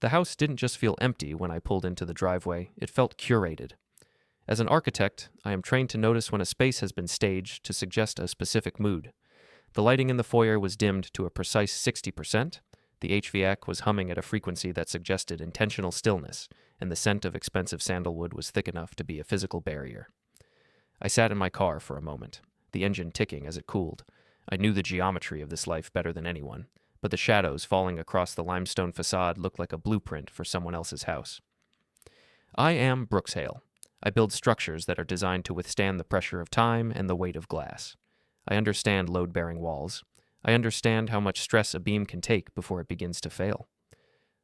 The house didn't just feel empty when I pulled into the driveway, it felt curated. As an architect, I am trained to notice when a space has been staged to suggest a specific mood. The lighting in the foyer was dimmed to a precise 60%, the HVAC was humming at a frequency that suggested intentional stillness, and the scent of expensive sandalwood was thick enough to be a physical barrier. I sat in my car for a moment, the engine ticking as it cooled. I knew the geometry of this life better than anyone, but the shadows falling across the limestone facade looked like a blueprint for someone else's house. I am Brooks Hale. I build structures that are designed to withstand the pressure of time and the weight of glass. I understand load-bearing walls. I understand how much stress a beam can take before it begins to fail.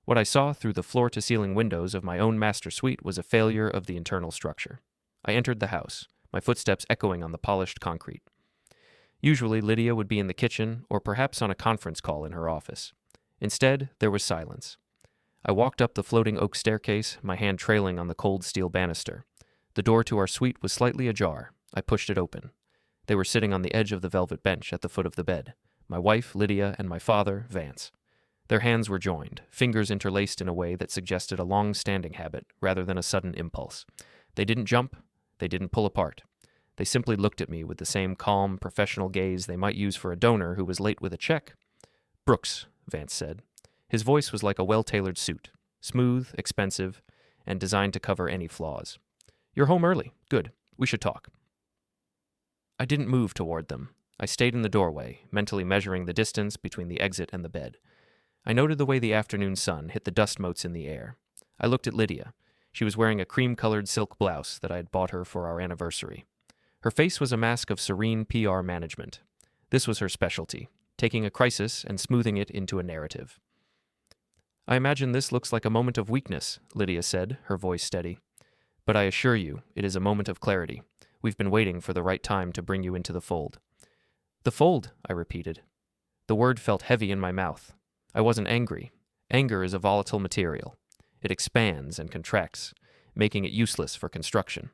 What I saw through the floor-to-ceiling windows of my own master suite was a failure of the internal structure. I entered the house, my footsteps echoing on the polished concrete. Usually, Lydia would be in the kitchen or perhaps on a conference call in her office. Instead, there was silence. I walked up the floating oak staircase, my hand trailing on the cold steel banister. The door to our suite was slightly ajar. I pushed it open. They were sitting on the edge of the velvet bench at the foot of the bed. My wife, Lydia, and my father, Vance. Their hands were joined, fingers interlaced in a way that suggested a long-standing habit rather than a sudden impulse. They didn't jump. They didn't pull apart. They simply looked at me with the same calm, professional gaze they might use for a donor who was late with a check. "Brooks," Vance said. His voice was like a well-tailored suit, smooth, expensive, and designed to cover any flaws. "You're home early. Good. We should talk." I didn't move toward them. I stayed in the doorway, mentally measuring the distance between the exit and the bed. I noted the way the afternoon sun hit the dust motes in the air. I looked at Lydia. She was wearing a cream-colored silk blouse that I had bought her for our anniversary. Her face was a mask of serene PR management. This was her specialty, taking a crisis and smoothing it into a narrative. "I imagine this looks like a moment of weakness," Lydia said, her voice steady. "But I assure you, it is a moment of clarity. We've been waiting for the right time to bring you into the fold." "The fold," I repeated. The word felt heavy in my mouth. I wasn't angry. Anger is a volatile material. It expands and contracts, making it useless for construction.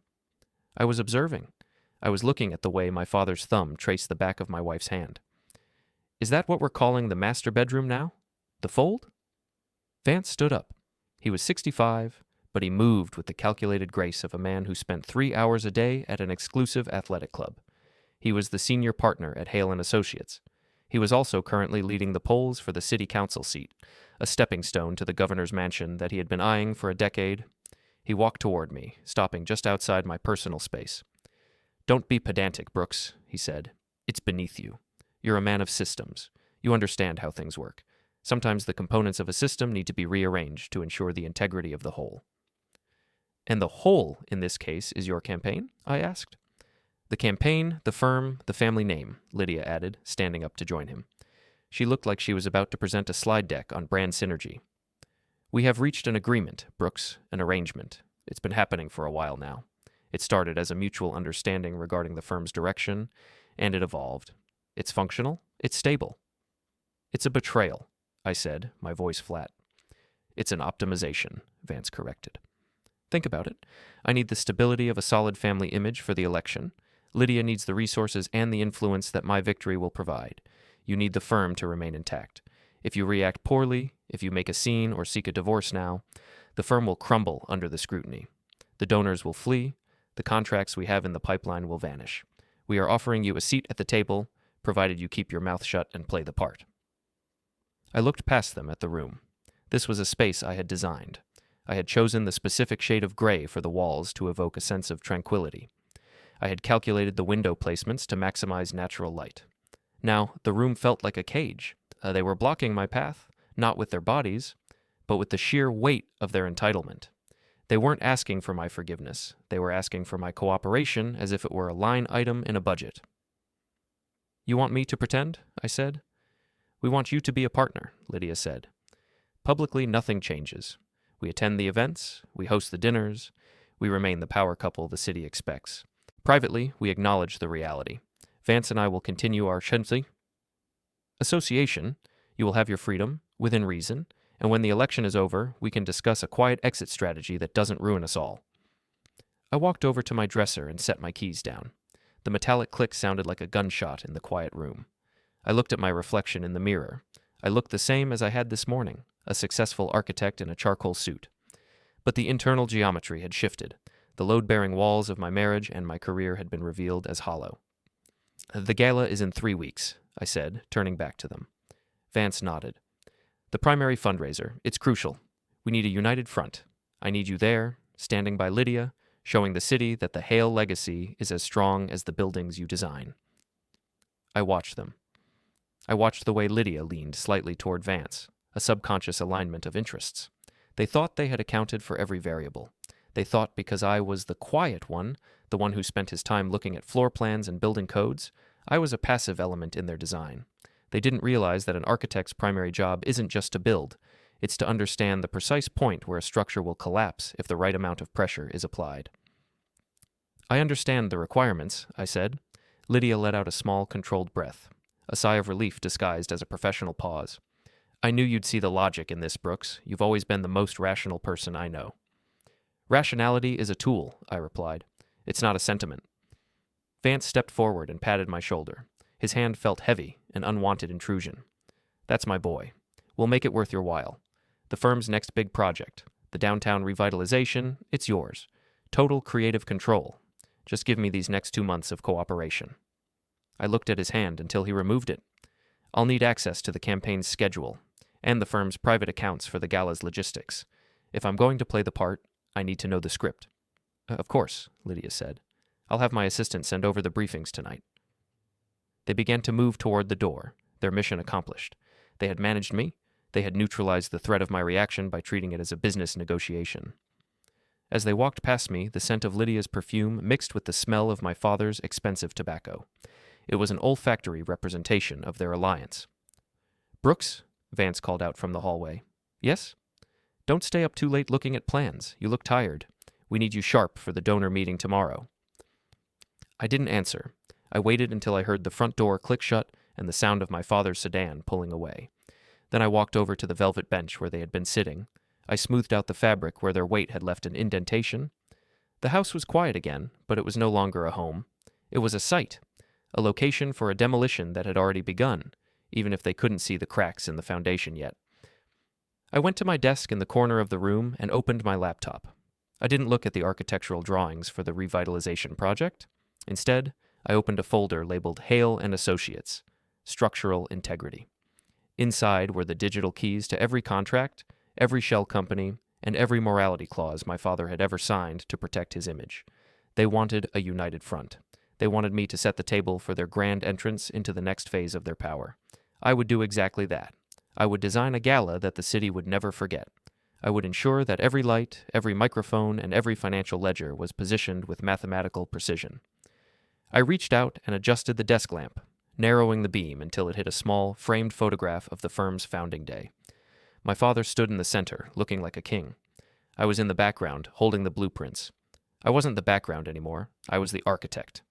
I was observing. I was looking at the way my father's thumb traced the back of my wife's hand. "Is that what we're calling the master bedroom now? The fold?" Vance stood up. He was 65, but he moved with the calculated grace of a man who spent 3 hours a day at an exclusive athletic club. He was the senior partner at Hale & Associates. He was also currently leading the polls for the city council seat, a stepping stone to the governor's mansion that he had been eyeing for a decade. He walked toward me, stopping just outside my personal space. "Don't be pedantic, Brooks," he said. "It's beneath you. You're a man of systems. You understand how things work. Sometimes the components of a system need to be rearranged to ensure the integrity of the whole." "And the whole, in this case, is your campaign?" I asked. "The campaign, the firm, the family name," Lydia added, standing up to join him. She looked like she was about to present a slide deck on brand synergy. "We have reached an agreement, Brooks, an arrangement. It's been happening for a while now. It started as a mutual understanding regarding the firm's direction, and it evolved. It's functional, it's stable." "It's a betrayal," I said, my voice flat. "It's an optimization," Vance corrected. "Think about it. I need the stability of a solid family image for the election. Lydia needs the resources and the influence that my victory will provide. You need the firm to remain intact. If you react poorly, if you make a scene or seek a divorce now, the firm will crumble under the scrutiny. The donors will flee. The contracts we have in the pipeline will vanish. We are offering you a seat at the table, provided you keep your mouth shut and play the part." I looked past them at the room. This was a space I had designed. I had chosen the specific shade of gray for the walls to evoke a sense of tranquility. I had calculated the window placements to maximize natural light. Now, the room felt like a cage. They were blocking my path, not with their bodies, but with the sheer weight of their entitlement. They weren't asking for my forgiveness. They were asking for my cooperation as if it were a line item in a budget. "You want me to pretend?" I said. "We want you to be a partner," Lydia said. "Publicly, nothing changes. We attend the events, we host the dinners, we remain the power couple the city expects. Privately, we acknowledge the reality. Vance and I will continue our association. You will have your freedom, within reason, and when the election is over, we can discuss a quiet exit strategy that doesn't ruin us all." I walked over to my dresser and set my keys down. The metallic click sounded like a gunshot in the quiet room. I looked at my reflection in the mirror. I looked the same as I had this morning, a successful architect in a charcoal suit. But the internal geometry had shifted. The load-bearing walls of my marriage and my career had been revealed as hollow. "The gala is in 3 weeks," I said, turning back to them. Vance nodded. "The primary fundraiser. It's crucial. We need a united front. I need you there, standing by Lydia, showing the city that the Hale legacy is as strong as the buildings you design." I watched them. I watched the way Lydia leaned slightly toward Vance, a subconscious alignment of interests. They thought they had accounted for every variable. They thought because I was the quiet one, the one who spent his time looking at floor plans and building codes, I was a passive element in their design. They didn't realize that an architect's primary job isn't just to build. It's to understand the precise point where a structure will collapse if the right amount of pressure is applied. "I understand the requirements," I said. Lydia let out a small, controlled breath, a sigh of relief disguised as a professional pause. "I knew you'd see the logic in this, Brooks. You've always been the most rational person I know." "Rationality is a tool," I replied. "It's not a sentiment." Vance stepped forward and patted my shoulder. His hand felt heavy, an unwanted intrusion. "That's my boy. We'll make it worth your while. The firm's next big project, the downtown revitalization, it's yours. Total creative control. Just give me these next 2 months of cooperation." I looked at his hand until he removed it. "I'll need access to the campaign's schedule and the firm's private accounts for the gala's logistics. If I'm going to play the part, I need to know the script." "Of course," Lydia said. "I'll have my assistant send over the briefings tonight." They began to move toward the door, their mission accomplished. They had managed me. They had neutralized the threat of my reaction by treating it as a business negotiation. As they walked past me, the scent of Lydia's perfume mixed with the smell of my father's expensive tobacco. It was an olfactory representation of their alliance. "Brooks," Vance called out from the hallway. "Yes?" "Don't stay up too late looking at plans. You look tired. We need you sharp for the donor meeting tomorrow." I didn't answer. I waited until I heard the front door click shut and the sound of my father's sedan pulling away. Then I walked over to the velvet bench where they had been sitting. I smoothed out the fabric where their weight had left an indentation. The house was quiet again, but it was no longer a home. It was a site, a location for a demolition that had already begun, even if they couldn't see the cracks in the foundation yet. I went to my desk in the corner of the room and opened my laptop. I didn't look at the architectural drawings for the revitalization project. Instead, I opened a folder labeled Hale and Associates, Structural Integrity. Inside were the digital keys to every contract, every shell company, and every morality clause my father had ever signed to protect his image. They wanted a united front. They wanted me to set the table for their grand entrance into the next phase of their power. I would do exactly that. I would design a gala that the city would never forget. I would ensure that every light, every microphone, and every financial ledger was positioned with mathematical precision. I reached out and adjusted the desk lamp, narrowing the beam until it hit a small, framed photograph of the firm's founding day. My father stood in the center, looking like a king. I was in the background, holding the blueprints. I wasn't the background anymore. I was the architect.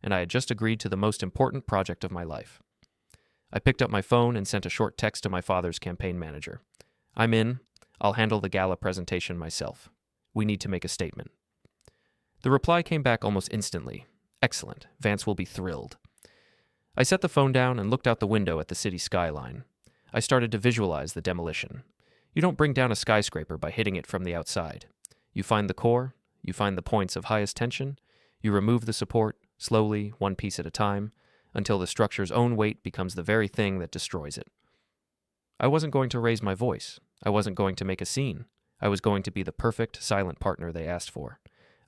And I had just agreed to the most important project of my life. I picked up my phone and sent a short text to my father's campaign manager. "I'm in. I'll handle the gala presentation myself. We need to make a statement." The reply came back almost instantly. "Excellent. Vance will be thrilled." I set the phone down and looked out the window at the city skyline. I started to visualize the demolition. You don't bring down a skyscraper by hitting it from the outside. You find the core, you find the points of highest tension, you remove the support, slowly, one piece at a time, until the structure's own weight becomes the very thing that destroys it. I wasn't going to raise my voice. I wasn't going to make a scene. I was going to be the perfect silent partner they asked for.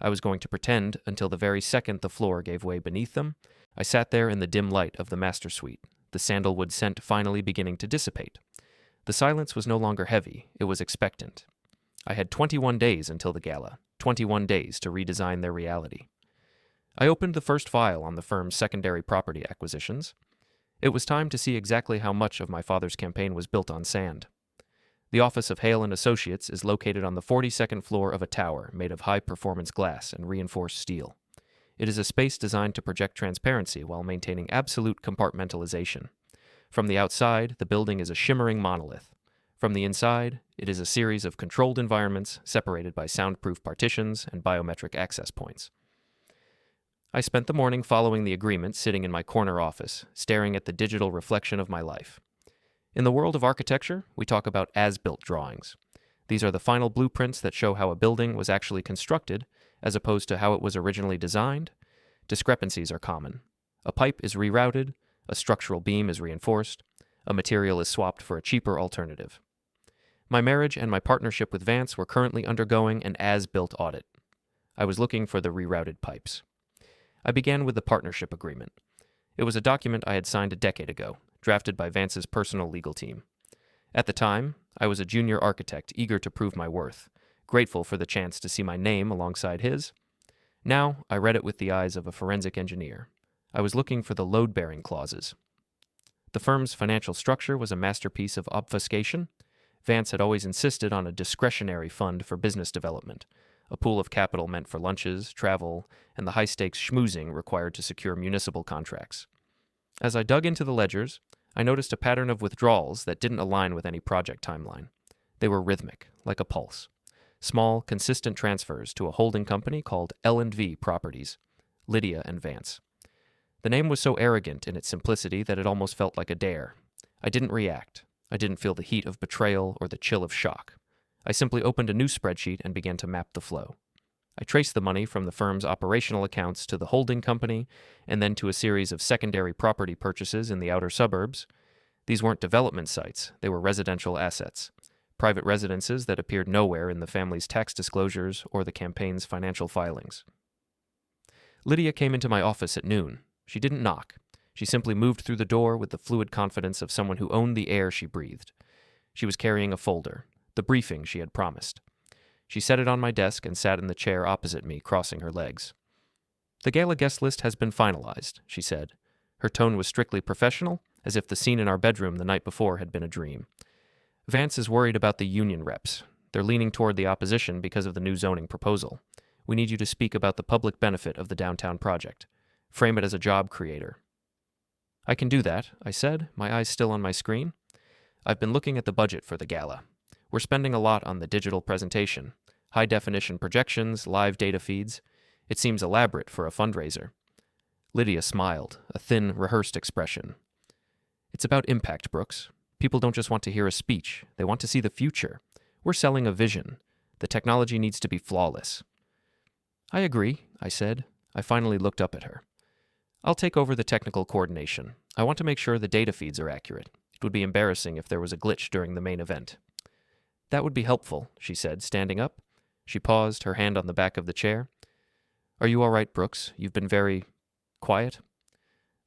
I was going to pretend until the very second the floor gave way beneath them. I sat there in the dim light of the master suite, the sandalwood scent finally beginning to dissipate. The silence was no longer heavy, it was expectant. I had 21 days until the gala, 21 days to redesign their reality. I opened the first file on the firm's secondary property acquisitions. It was time to see exactly how much of my father's campaign was built on sand. The office of Hale and Associates is located on the 42nd floor of a tower made of high-performance glass and reinforced steel. It is a space designed to project transparency while maintaining absolute compartmentalization. From the outside, the building is a shimmering monolith. From the inside, it is a series of controlled environments separated by soundproof partitions and biometric access points. I spent the morning following the agreement sitting in my corner office, staring at the digital reflection of my life. In the world of architecture, we talk about as-built drawings. These are the final blueprints that show how a building was actually constructed, as opposed to how it was originally designed. Discrepancies are common. A pipe is rerouted, a structural beam is reinforced, a material is swapped for a cheaper alternative. My marriage and my partnership with Vance were currently undergoing an as-built audit. I was looking for the rerouted pipes. I began with the partnership agreement. It was a document I had signed a decade ago, drafted by Vance's personal legal team. At the time, I was a junior architect eager to prove my worth, grateful for the chance to see my name alongside his. Now, I read it with the eyes of a forensic engineer. I was looking for the load-bearing clauses. The firm's financial structure was a masterpiece of obfuscation. Vance had always insisted on a discretionary fund for business development, a pool of capital meant for lunches, travel, and the high-stakes schmoozing required to secure municipal contracts. As I dug into the ledgers, I noticed a pattern of withdrawals that didn't align with any project timeline. They were rhythmic, like a pulse. Small, consistent transfers to a holding company called L&V Properties, Lydia and Vance. The name was so arrogant in its simplicity that it almost felt like a dare. I didn't react. I didn't feel the heat of betrayal or the chill of shock. I simply opened a new spreadsheet and began to map the flow. I traced the money from the firm's operational accounts to the holding company and then to a series of secondary property purchases in the outer suburbs. These weren't development sites, they were residential assets, private residences that appeared nowhere in the family's tax disclosures or the campaign's financial filings. Lydia came into my office at noon. She didn't knock. She simply moved through the door with the fluid confidence of someone who owned the air she breathed. She was carrying a folder, the briefing she had promised. She set it on my desk and sat in the chair opposite me, crossing her legs. "The gala guest list has been finalized," she said. Her tone was strictly professional, as if the scene in our bedroom the night before had been a dream. "Vance is worried about the union reps. They're leaning toward the opposition because of the new zoning proposal. We need you to speak about the public benefit of the downtown project. Frame it as a job creator." "I can do that," I said, my eyes still on my screen. "I've been looking at the budget for the gala. We're spending a lot on the digital presentation, high-definition projections, live data feeds. It seems elaborate for a fundraiser." Lydia smiled, a thin, rehearsed expression. "It's about impact, Brooks. People don't just want to hear a speech. They want to see the future. We're selling a vision. The technology needs to be flawless." "I agree," I said. I finally looked up at her. "I'll take over the technical coordination. I want to make sure the data feeds are accurate. It would be embarrassing if there was a glitch during the main event." "That would be helpful," she said, standing up. She paused, her hand on the back of the chair. "Are you all right, Brooks? You've been very quiet."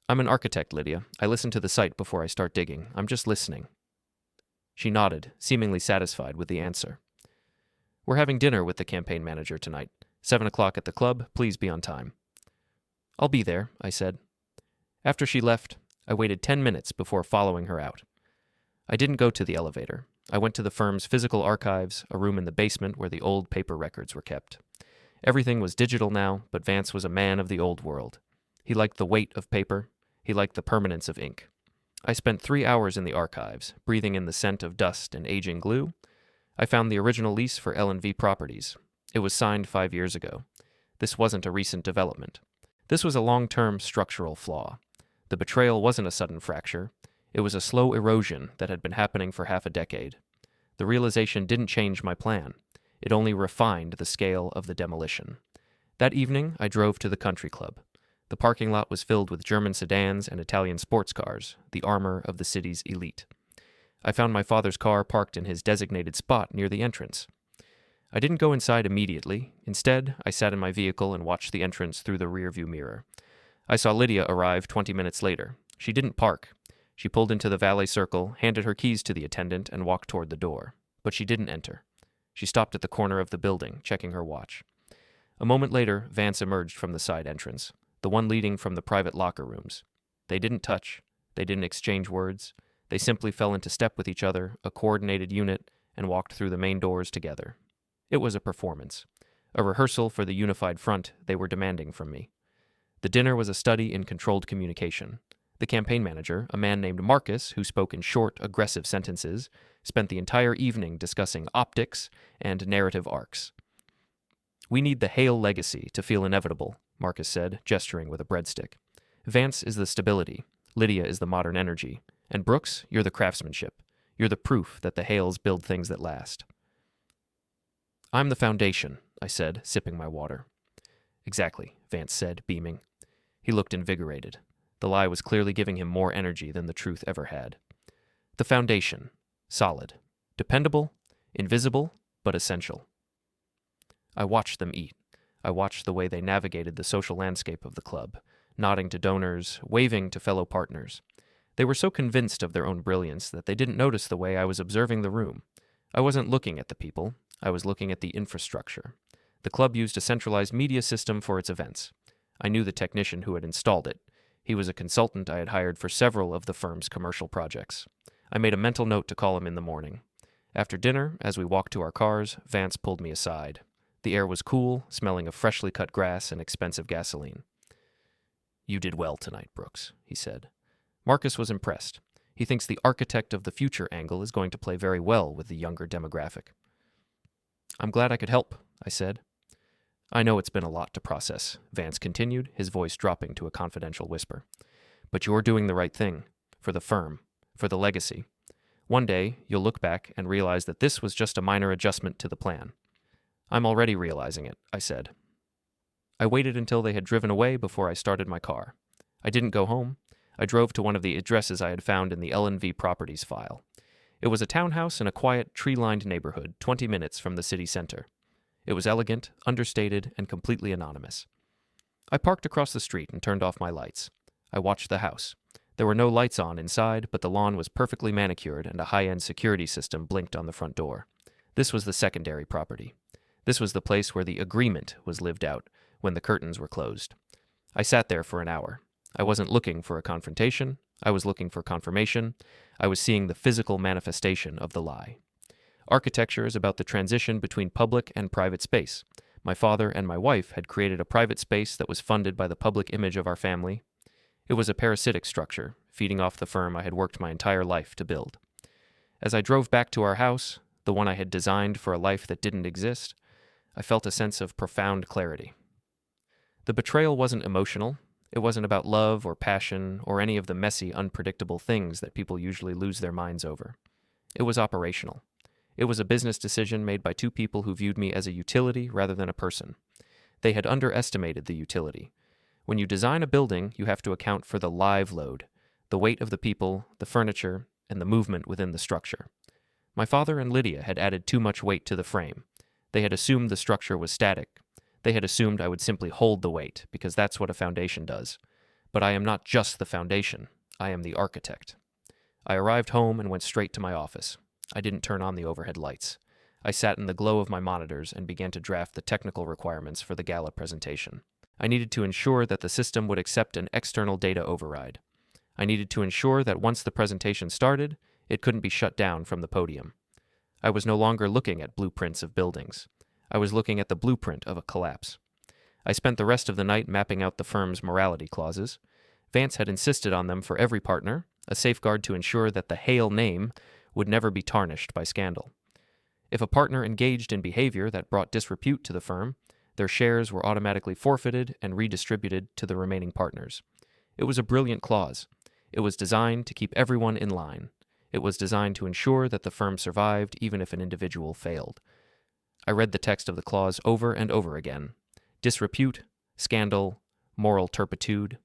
"I'm an architect, Lydia. I listen to the site before I start digging. I'm just listening." She nodded, seemingly satisfied with the answer. "We're having dinner with the campaign manager tonight. 7 o'clock at the club. Please be on time." "I'll be there," I said. After she left, I waited 10 minutes before following her out. I didn't go to the elevator. I went to the firm's physical archives, a room in the basement where the old paper records were kept. Everything was digital now, but Vance was a man of the old world. He liked the weight of paper. He liked the permanence of ink. I spent 3 hours in the archives, breathing in the scent of dust and aging glue. I found the original lease for L&V Properties. It was signed 5 years ago. This wasn't a recent development. This was a long-term structural flaw. The betrayal wasn't a sudden fracture. It was a slow erosion that had been happening for half a decade. The realization didn't change my plan. It only refined the scale of the demolition. That evening, I drove to the country club. The parking lot was filled with German sedans and Italian sports cars, the armor of the city's elite. I found my father's car parked in his designated spot near the entrance. I didn't go inside immediately. Instead, I sat in my vehicle and watched the entrance through the rearview mirror. I saw Lydia arrive 20 minutes later. She didn't park. She pulled into the valet circle, handed her keys to the attendant, and walked toward the door. But she didn't enter. She stopped at the corner of the building, checking her watch. A moment later, Vance emerged from the side entrance, the one leading from the private locker rooms. They didn't touch. They didn't exchange words. They simply fell into step with each other, a coordinated unit, and walked through the main doors together. It was a performance, a rehearsal for the unified front they were demanding from me. The dinner was a study in controlled communication. The campaign manager, a man named Marcus, who spoke in short, aggressive sentences, spent the entire evening discussing optics and narrative arcs. "We need the Hale legacy to feel inevitable," Marcus said, gesturing with a breadstick. "Vance is the stability, Lydia is the modern energy, And Brooks, you're the craftsmanship. You're the proof that the Hales build things that last. I'm the foundation, I said, sipping my water. Exactly, Vance said, beaming. He looked invigorated. The lie was clearly giving him more energy than the truth ever had. The foundation. Solid. Dependable. Invisible, but essential. I watched them eat. I watched the way they navigated the social landscape of the club, nodding to donors, waving to fellow partners. They were so convinced of their own brilliance that they didn't notice the way I was observing the room. I wasn't looking at the people. I was looking at the infrastructure. The club used a centralized media system for its events. I knew the technician who had installed it. He was a consultant I had hired for several of the firm's commercial projects. I made a mental note to call him in the morning. After dinner, as we walked to our cars, Vance pulled me aside. The air was cool, smelling of freshly cut grass and expensive gasoline. You did well tonight, Brooks, he said. Marcus was impressed. He thinks the architect of the future angle is going to play very well with the younger demographic. I'm glad I could help, I said. I know it's been a lot to process, Vance continued, his voice dropping to a confidential whisper. But you're doing the right thing. For the firm. For the legacy. One day, you'll look back and realize that this was just a minor adjustment to the plan. I'm already realizing it, I said. I waited until they had driven away before I started my car. I didn't go home. I drove to one of the addresses I had found in the L&V Properties file. It was a townhouse in a quiet, tree-lined neighborhood 20 minutes from the city center. It was elegant, understated, and completely anonymous. I parked across the street and turned off my lights. I watched the house. There were no lights on inside, but the lawn was perfectly manicured and a high-end security system blinked on the front door. This was the secondary property. This was the place where the agreement was lived out, when the curtains were closed. I sat there for an hour. I wasn't looking for a confrontation. I was looking for confirmation. I was seeing the physical manifestation of the lie. Architecture is about the transition between public and private space. My father and my wife had created a private space that was funded by the public image of our family. It was a parasitic structure, feeding off the firm I had worked my entire life to build. As I drove back to our house, the one I had designed for a life that didn't exist, I felt a sense of profound clarity. The betrayal wasn't emotional. It wasn't about love or passion or any of the messy, unpredictable things that people usually lose their minds over. It was operational. It was a business decision made by two people who viewed me as a utility rather than a person. They had underestimated the utility. When you design a building, you have to account for the live load, the weight of the people, the furniture, and the movement within the structure. My father and Lydia had added too much weight to the frame. They had assumed the structure was static. They had assumed I would simply hold the weight, because that's what a foundation does. But I am not just the foundation. I am the architect. I arrived home and went straight to my office. I didn't turn on the overhead lights. I sat in the glow of my monitors and began to draft the technical requirements for the gala presentation. I needed to ensure that the system would accept an external data override. I needed to ensure that once the presentation started, it couldn't be shut down from the podium. I was no longer looking at blueprints of buildings. I was looking at the blueprint of a collapse. I spent the rest of the night mapping out the firm's morality clauses. Vance had insisted on them for every partner, a safeguard to ensure that the Hale name would never be tarnished by scandal. If a partner engaged in behavior that brought disrepute to the firm, their shares were automatically forfeited and redistributed to the remaining partners. It was a brilliant clause. It was designed to keep everyone in line. It was designed to ensure that the firm survived even if an individual failed. I read the text of the clause over and over again. Disrepute, scandal, moral turpitude.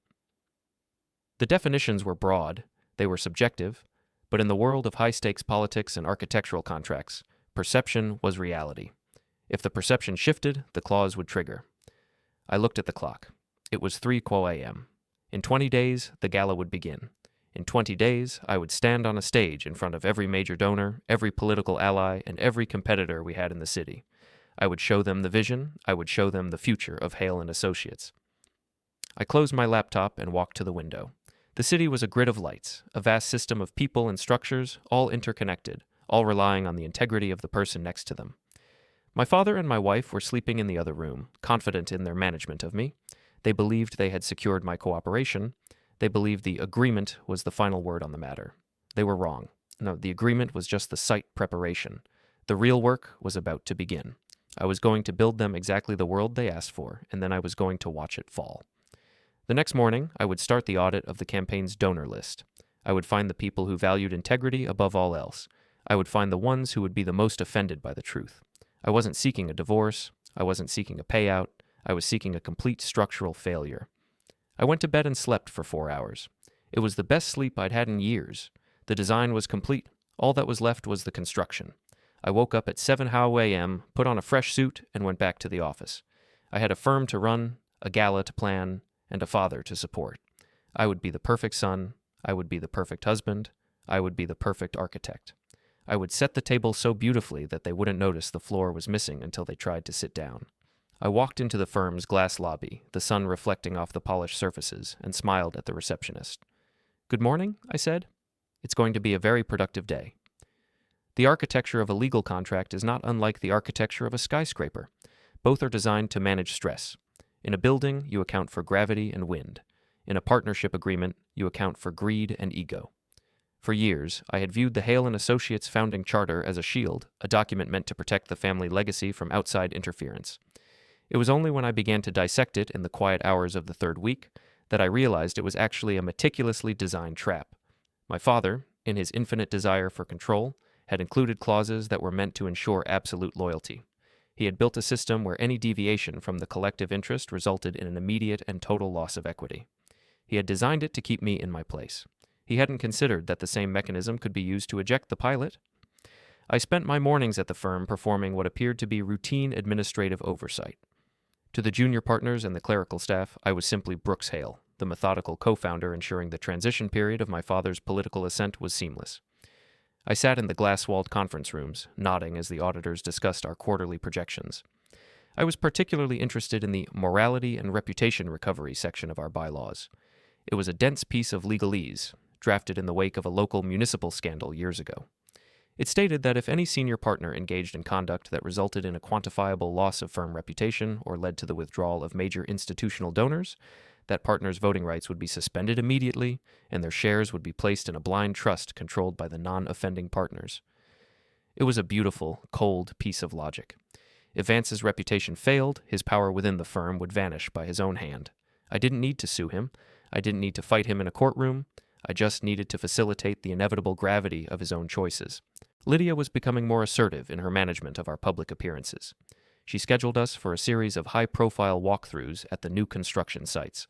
The definitions were broad, they were subjective, but in the world of high-stakes politics and architectural contracts, perception was reality. If the perception shifted, the clause would trigger. I looked at the clock. It was 3:00 a.m. In 20 days, the gala would begin. In 20 days, I would stand on a stage in front of every major donor, every political ally, and every competitor we had in the city. I would show them the vision. I would show them the future of Hale and Associates. I closed my laptop and walked to the window. The city was a grid of lights, a vast system of people and structures, all interconnected, all relying on the integrity of the person next to them. My father and my wife were sleeping in the other room, confident in their management of me. They believed they had secured my cooperation. They believed the agreement was the final word on the matter. They were wrong. No, the agreement was just the site preparation. The real work was about to begin. I was going to build them exactly the world they asked for, and then I was going to watch it fall. The next morning, I would start the audit of the campaign's donor list. I would find the people who valued integrity above all else. I would find the ones who would be the most offended by the truth. I wasn't seeking a divorce. I wasn't seeking a payout. I was seeking a complete structural failure. I went to bed and slept for 4 hours. It was the best sleep I'd had in years. The design was complete. All that was left was the construction. I woke up at 7 a.m., put on a fresh suit, and went back to the office. I had a firm to run, a gala to plan, and a father to support. I would be the perfect son. I would be the perfect husband. I would be the perfect architect. I would set the table so beautifully that they wouldn't notice the floor was missing until they tried to sit down. I walked into the firm's glass lobby, the sun reflecting off the polished surfaces, and smiled at the receptionist. "Good morning," I said. "It's going to be a very productive day." The architecture of a legal contract is not unlike the architecture of a skyscraper. Both are designed to manage stress. In a building, you account for gravity and wind. In a partnership agreement, you account for greed and ego. For years, I had viewed the Hale & Associates founding charter as a shield, a document meant to protect the family legacy from outside interference. It was only when I began to dissect it in the quiet hours of the third week that I realized it was actually a meticulously designed trap. My father, in his infinite desire for control, had included clauses that were meant to ensure absolute loyalty. He had built a system where any deviation from the collective interest resulted in an immediate and total loss of equity. He had designed it to keep me in my place. He hadn't considered that the same mechanism could be used to eject the pilot. I spent my mornings at the firm performing what appeared to be routine administrative oversight. To the junior partners and the clerical staff, I was simply Brooks Hale, the methodical co-founder ensuring the transition period of my father's political ascent was seamless. I sat in the glass-walled conference rooms, nodding as the auditors discussed our quarterly projections. I was particularly interested in the morality and reputation recovery section of our bylaws. It was a dense piece of legalese, drafted in the wake of a local municipal scandal years ago. It stated that if any senior partner engaged in conduct that resulted in a quantifiable loss of firm reputation or led to the withdrawal of major institutional donors, that partner's voting rights would be suspended immediately and their shares would be placed in a blind trust controlled by the non-offending partners. It was a beautiful, cold piece of logic. If Vance's reputation failed, his power within the firm would vanish by his own hand. I didn't need to sue him. I didn't need to fight him in a courtroom. I just needed to facilitate the inevitable gravity of his own choices. Lydia was becoming more assertive in her management of our public appearances. She scheduled us for a series of high-profile walkthroughs at the new construction sites.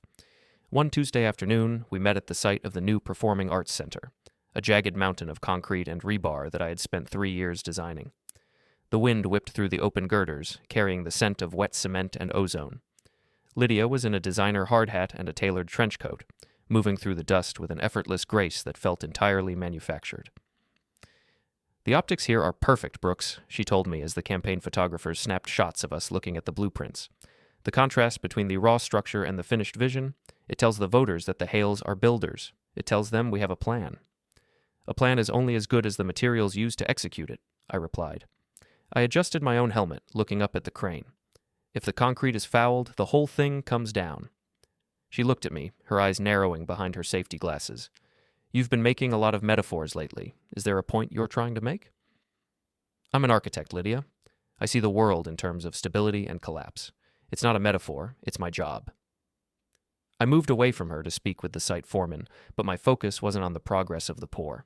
One Tuesday afternoon, we met at the site of the new Performing Arts Center, a jagged mountain of concrete and rebar that I had spent 3 years designing. The wind whipped through the open girders, carrying the scent of wet cement and ozone. Lydia was in a designer hard hat and a tailored trench coat, moving through the dust with an effortless grace that felt entirely manufactured. "The optics here are perfect, Brooks," she told me as the campaign photographers snapped shots of us looking at the blueprints. "The contrast between the raw structure and the finished vision, it tells the voters that the Hales are builders. It tells them we have a plan." "A plan is only as good as the materials used to execute it," I replied. I adjusted my own helmet, looking up at the crane. "If the concrete is fouled, the whole thing comes down." She looked at me, her eyes narrowing behind her safety glasses. "You've been making a lot of metaphors lately. Is there a point you're trying to make?" "I'm an architect, Lydia. I see the world in terms of stability and collapse. It's not a metaphor, it's my job." I moved away from her to speak with the site foreman, but my focus wasn't on the progress of the pour.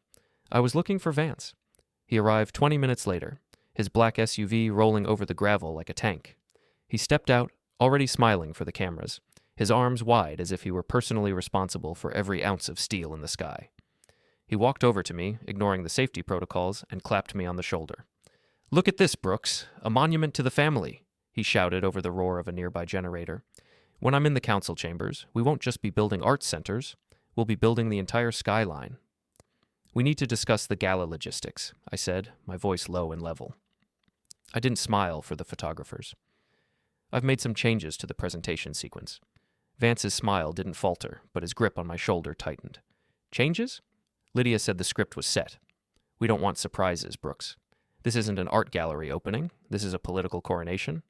I was looking for Vance. He arrived 20 minutes later, his black SUV rolling over the gravel like a tank. He stepped out, already smiling for the cameras, his arms wide as if he were personally responsible for every ounce of steel in the sky. He walked over to me, ignoring the safety protocols, and clapped me on the shoulder. "Look at this, Brooks, a monument to the family," he shouted over the roar of a nearby generator. "When I'm in the council chambers, we won't just be building arts centers, we'll be building the entire skyline." "We need to discuss the gala logistics," I said, my voice low and level. I didn't smile for the photographers. "I've made some changes to the presentation sequence." Vance's smile didn't falter, but his grip on my shoulder tightened. "Changes?" Lydia said the script was set. "We don't want surprises, Brooks. This isn't an art gallery opening. This is a political coronation."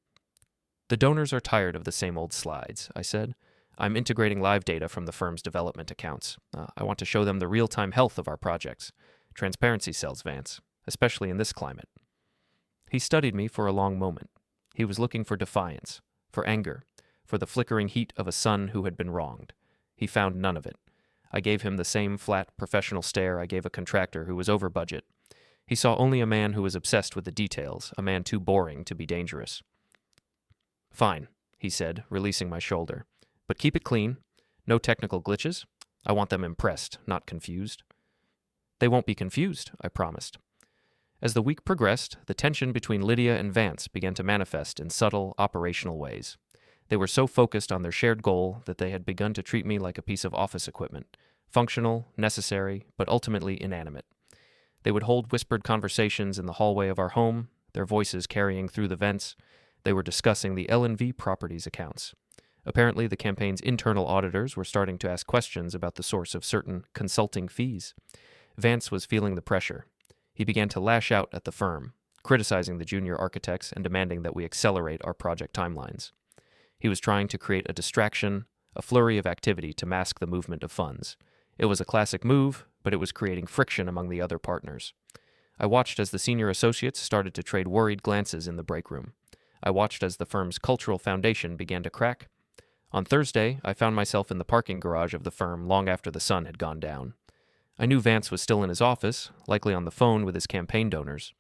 "The donors are tired of the same old slides," I said. "I'm integrating live data from the firm's development accounts. I want to show them the real-time health of our projects. Transparency sells, Vance, especially in this climate." He studied me for a long moment. He was looking for defiance, for anger, for the flickering heat of a son who had been wronged. He found none of it. I gave him the same flat, professional stare I gave a contractor who was over budget. He saw only a man who was obsessed with the details, a man too boring to be dangerous. "Fine," he said, releasing my shoulder. "But keep it clean. No technical glitches. I want them impressed, not confused." "They won't be confused," I promised. As the week progressed, the tension between Lydia and Vance began to manifest in subtle, operational ways. They were so focused on their shared goal that they had begun to treat me like a piece of office equipment, functional, necessary, but ultimately inanimate. They would hold whispered conversations in the hallway of our home, their voices carrying through the vents. They were discussing the L&V Properties accounts. Apparently, the campaign's internal auditors were starting to ask questions about the source of certain consulting fees. Vance was feeling the pressure. He began to lash out at the firm, criticizing the junior architects and demanding that we accelerate our project timelines. He was trying to create a distraction, a flurry of activity to mask the movement of funds. It was a classic move, but it was creating friction among the other partners. I watched as the senior associates started to trade worried glances in the break room. I watched as the firm's cultural foundation began to crack. On Thursday, I found myself in the parking garage of the firm long after the sun had gone down. I knew Vance was still in his office, likely on the phone with his campaign donors.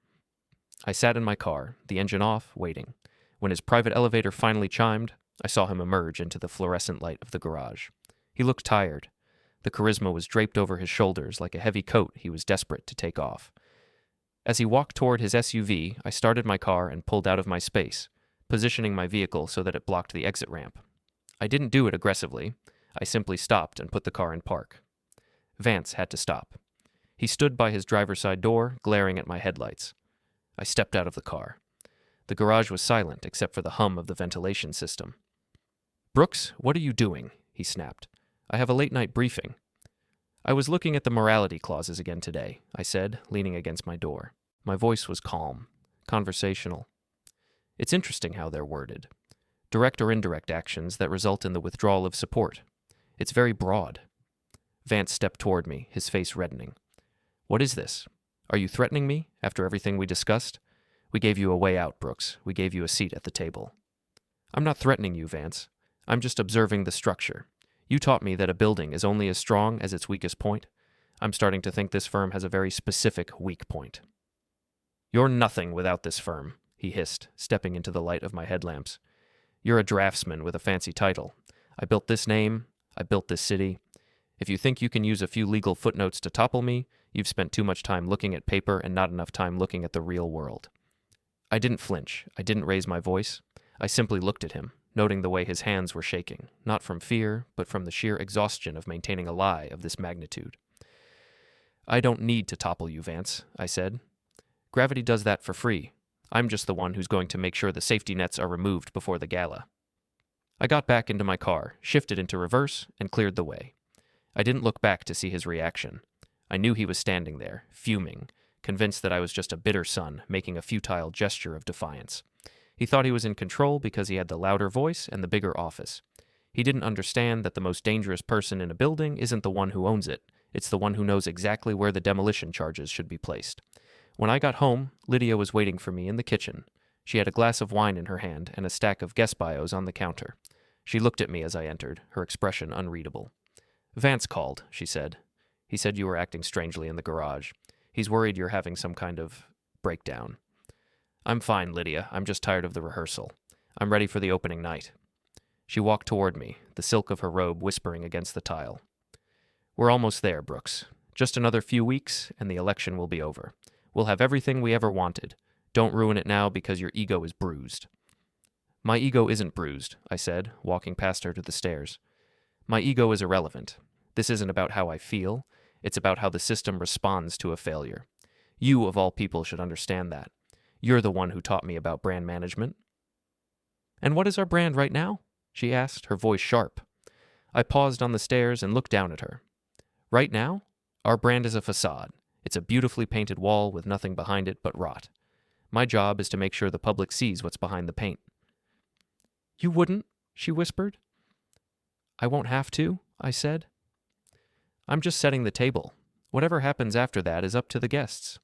I sat in my car, the engine off, waiting. When his private elevator finally chimed, I saw him emerge into the fluorescent light of the garage. He looked tired. The charisma was draped over his shoulders like a heavy coat he was desperate to take off. As he walked toward his SUV, I started my car and pulled out of my space, positioning my vehicle so that it blocked the exit ramp. I didn't do it aggressively. I simply stopped and put the car in park. Vance had to stop. He stood by his driver's side door, glaring at my headlights. I stepped out of the car. The garage was silent except for the hum of the ventilation system. "Brooks, what are you doing?" he snapped. "I have a late-night briefing." "I was looking at the morality clauses again today," I said, leaning against my door. My voice was calm, conversational. "It's interesting how they're worded. Direct or indirect actions that result in the withdrawal of support. It's very broad." Vance stepped toward me, his face reddening. "What is this? Are you threatening me after everything we discussed? We gave you a way out, Brooks. We gave you a seat at the table." "I'm not threatening you, Vance. I'm just observing the structure. You taught me that a building is only as strong as its weakest point. I'm starting to think this firm has a very specific weak point." "You're nothing without this firm," he hissed, stepping into the light of my headlamps. "You're a draftsman with a fancy title. I built this name. I built this city. If you think you can use a few legal footnotes to topple me, you've spent too much time looking at paper and not enough time looking at the real world." I didn't flinch. I didn't raise my voice. I simply looked at him, noting the way his hands were shaking, not from fear, but from the sheer exhaustion of maintaining a lie of this magnitude. "I don't need to topple you, Vance," I said. "Gravity does that for free. I'm just the one who's going to make sure the safety nets are removed before the gala." I got back into my car, shifted into reverse, and cleared the way. I didn't look back to see his reaction. I knew he was standing there, fuming, convinced that I was just a bitter son, making a futile gesture of defiance. He thought he was in control because he had the louder voice and the bigger office. He didn't understand that the most dangerous person in a building isn't the one who owns it. It's the one who knows exactly where the demolition charges should be placed. When I got home, Lydia was waiting for me in the kitchen. She had a glass of wine in her hand and a stack of guest bios on the counter. She looked at me as I entered, her expression unreadable. "Vance called," she said. "He said you were acting strangely in the garage. He's worried you're having some kind of breakdown." "I'm fine, Lydia. I'm just tired of the rehearsal. I'm ready for the opening night." She walked toward me, the silk of her robe whispering against the tile. "We're almost there, Brooks. Just another few weeks, and the election will be over. We'll have everything we ever wanted. Don't ruin it now because your ego is bruised." "My ego isn't bruised," I said, walking past her to the stairs. "My ego is irrelevant. This isn't about how I feel. It's about how the system responds to a failure. You, of all people, should understand that. You're the one who taught me about brand management." "And what is our brand right now?" she asked, her voice sharp. I paused on the stairs and looked down at her. "Right now? Our brand is a facade. It's a beautifully painted wall with nothing behind it but rot. My job is to make sure the public sees what's behind the paint." "You wouldn't?" she whispered. "I won't have to," I said. "I'm just setting the table. Whatever happens after that is up to the guests."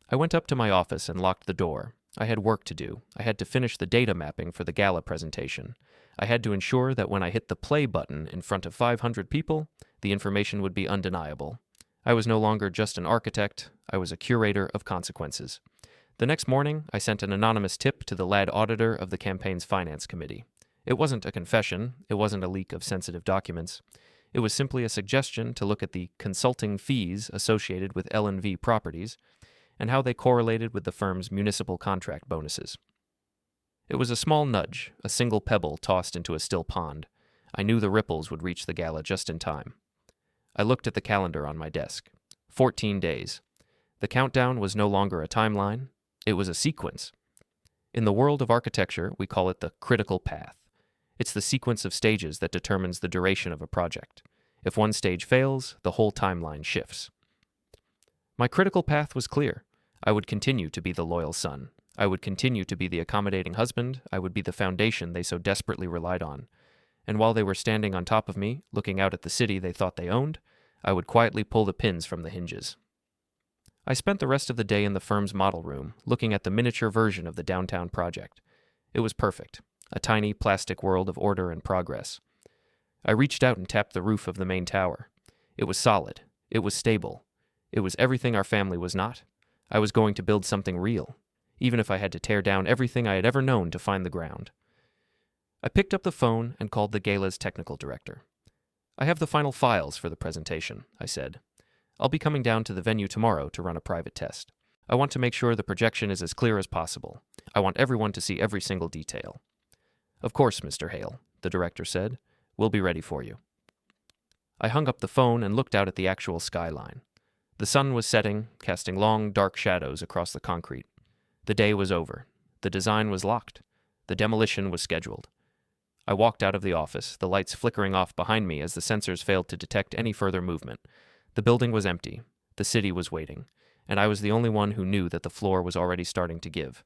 I went up to my office and locked the door. I had work to do. I had to finish the data mapping for the gala presentation. I had to ensure that when I hit the play button in front of 500 people, The information would be undeniable. I was no longer just an architect, I was a curator of consequences. The next morning, I sent an anonymous tip to the lad auditor of the campaign's finance committee. It wasn't a confession, it wasn't a leak of sensitive documents. It was simply a suggestion to look at the consulting fees associated with L&V properties and how they correlated with the firm's municipal contract bonuses. It was a small nudge, a single pebble tossed into a still pond. I knew the ripples would reach the gala just in time. I looked at the calendar on my desk. 14 days. The countdown was no longer a timeline, it was a sequence. In the world of architecture, we call it the critical path. It's the sequence of stages that determines the duration of a project. If one stage fails, the whole timeline shifts. My critical path was clear. I would continue to be the loyal son. I would continue to be the accommodating husband. I would be the foundation they so desperately relied on. And while they were standing on top of me, looking out at the city they thought they owned, I would quietly pull the pins from the hinges. I spent the rest of the day in the firm's model room, looking at the miniature version of the downtown project. It was perfect, a tiny plastic world of order and progress. I reached out and tapped the roof of the main tower. It was solid. It was stable. It was everything our family was not. I was going to build something real, even if I had to tear down everything I had ever known to find the ground. I picked up the phone and called the gala's technical director. "I have the final files for the presentation," I said. "I'll be coming down to the venue tomorrow to run a private test. I want to make sure the projection is as clear as possible. I want everyone to see every single detail." "Of course, Mr. Hale," the director said. "We'll be ready for you." I hung up the phone and looked out at the actual skyline. The sun was setting, casting long, dark shadows across the concrete. The day was over. The design was locked. The demolition was scheduled. I walked out of the office, the lights flickering off behind me as the sensors failed to detect any further movement. The building was empty. The city was waiting. And I was the only one who knew that the floor was already starting to give.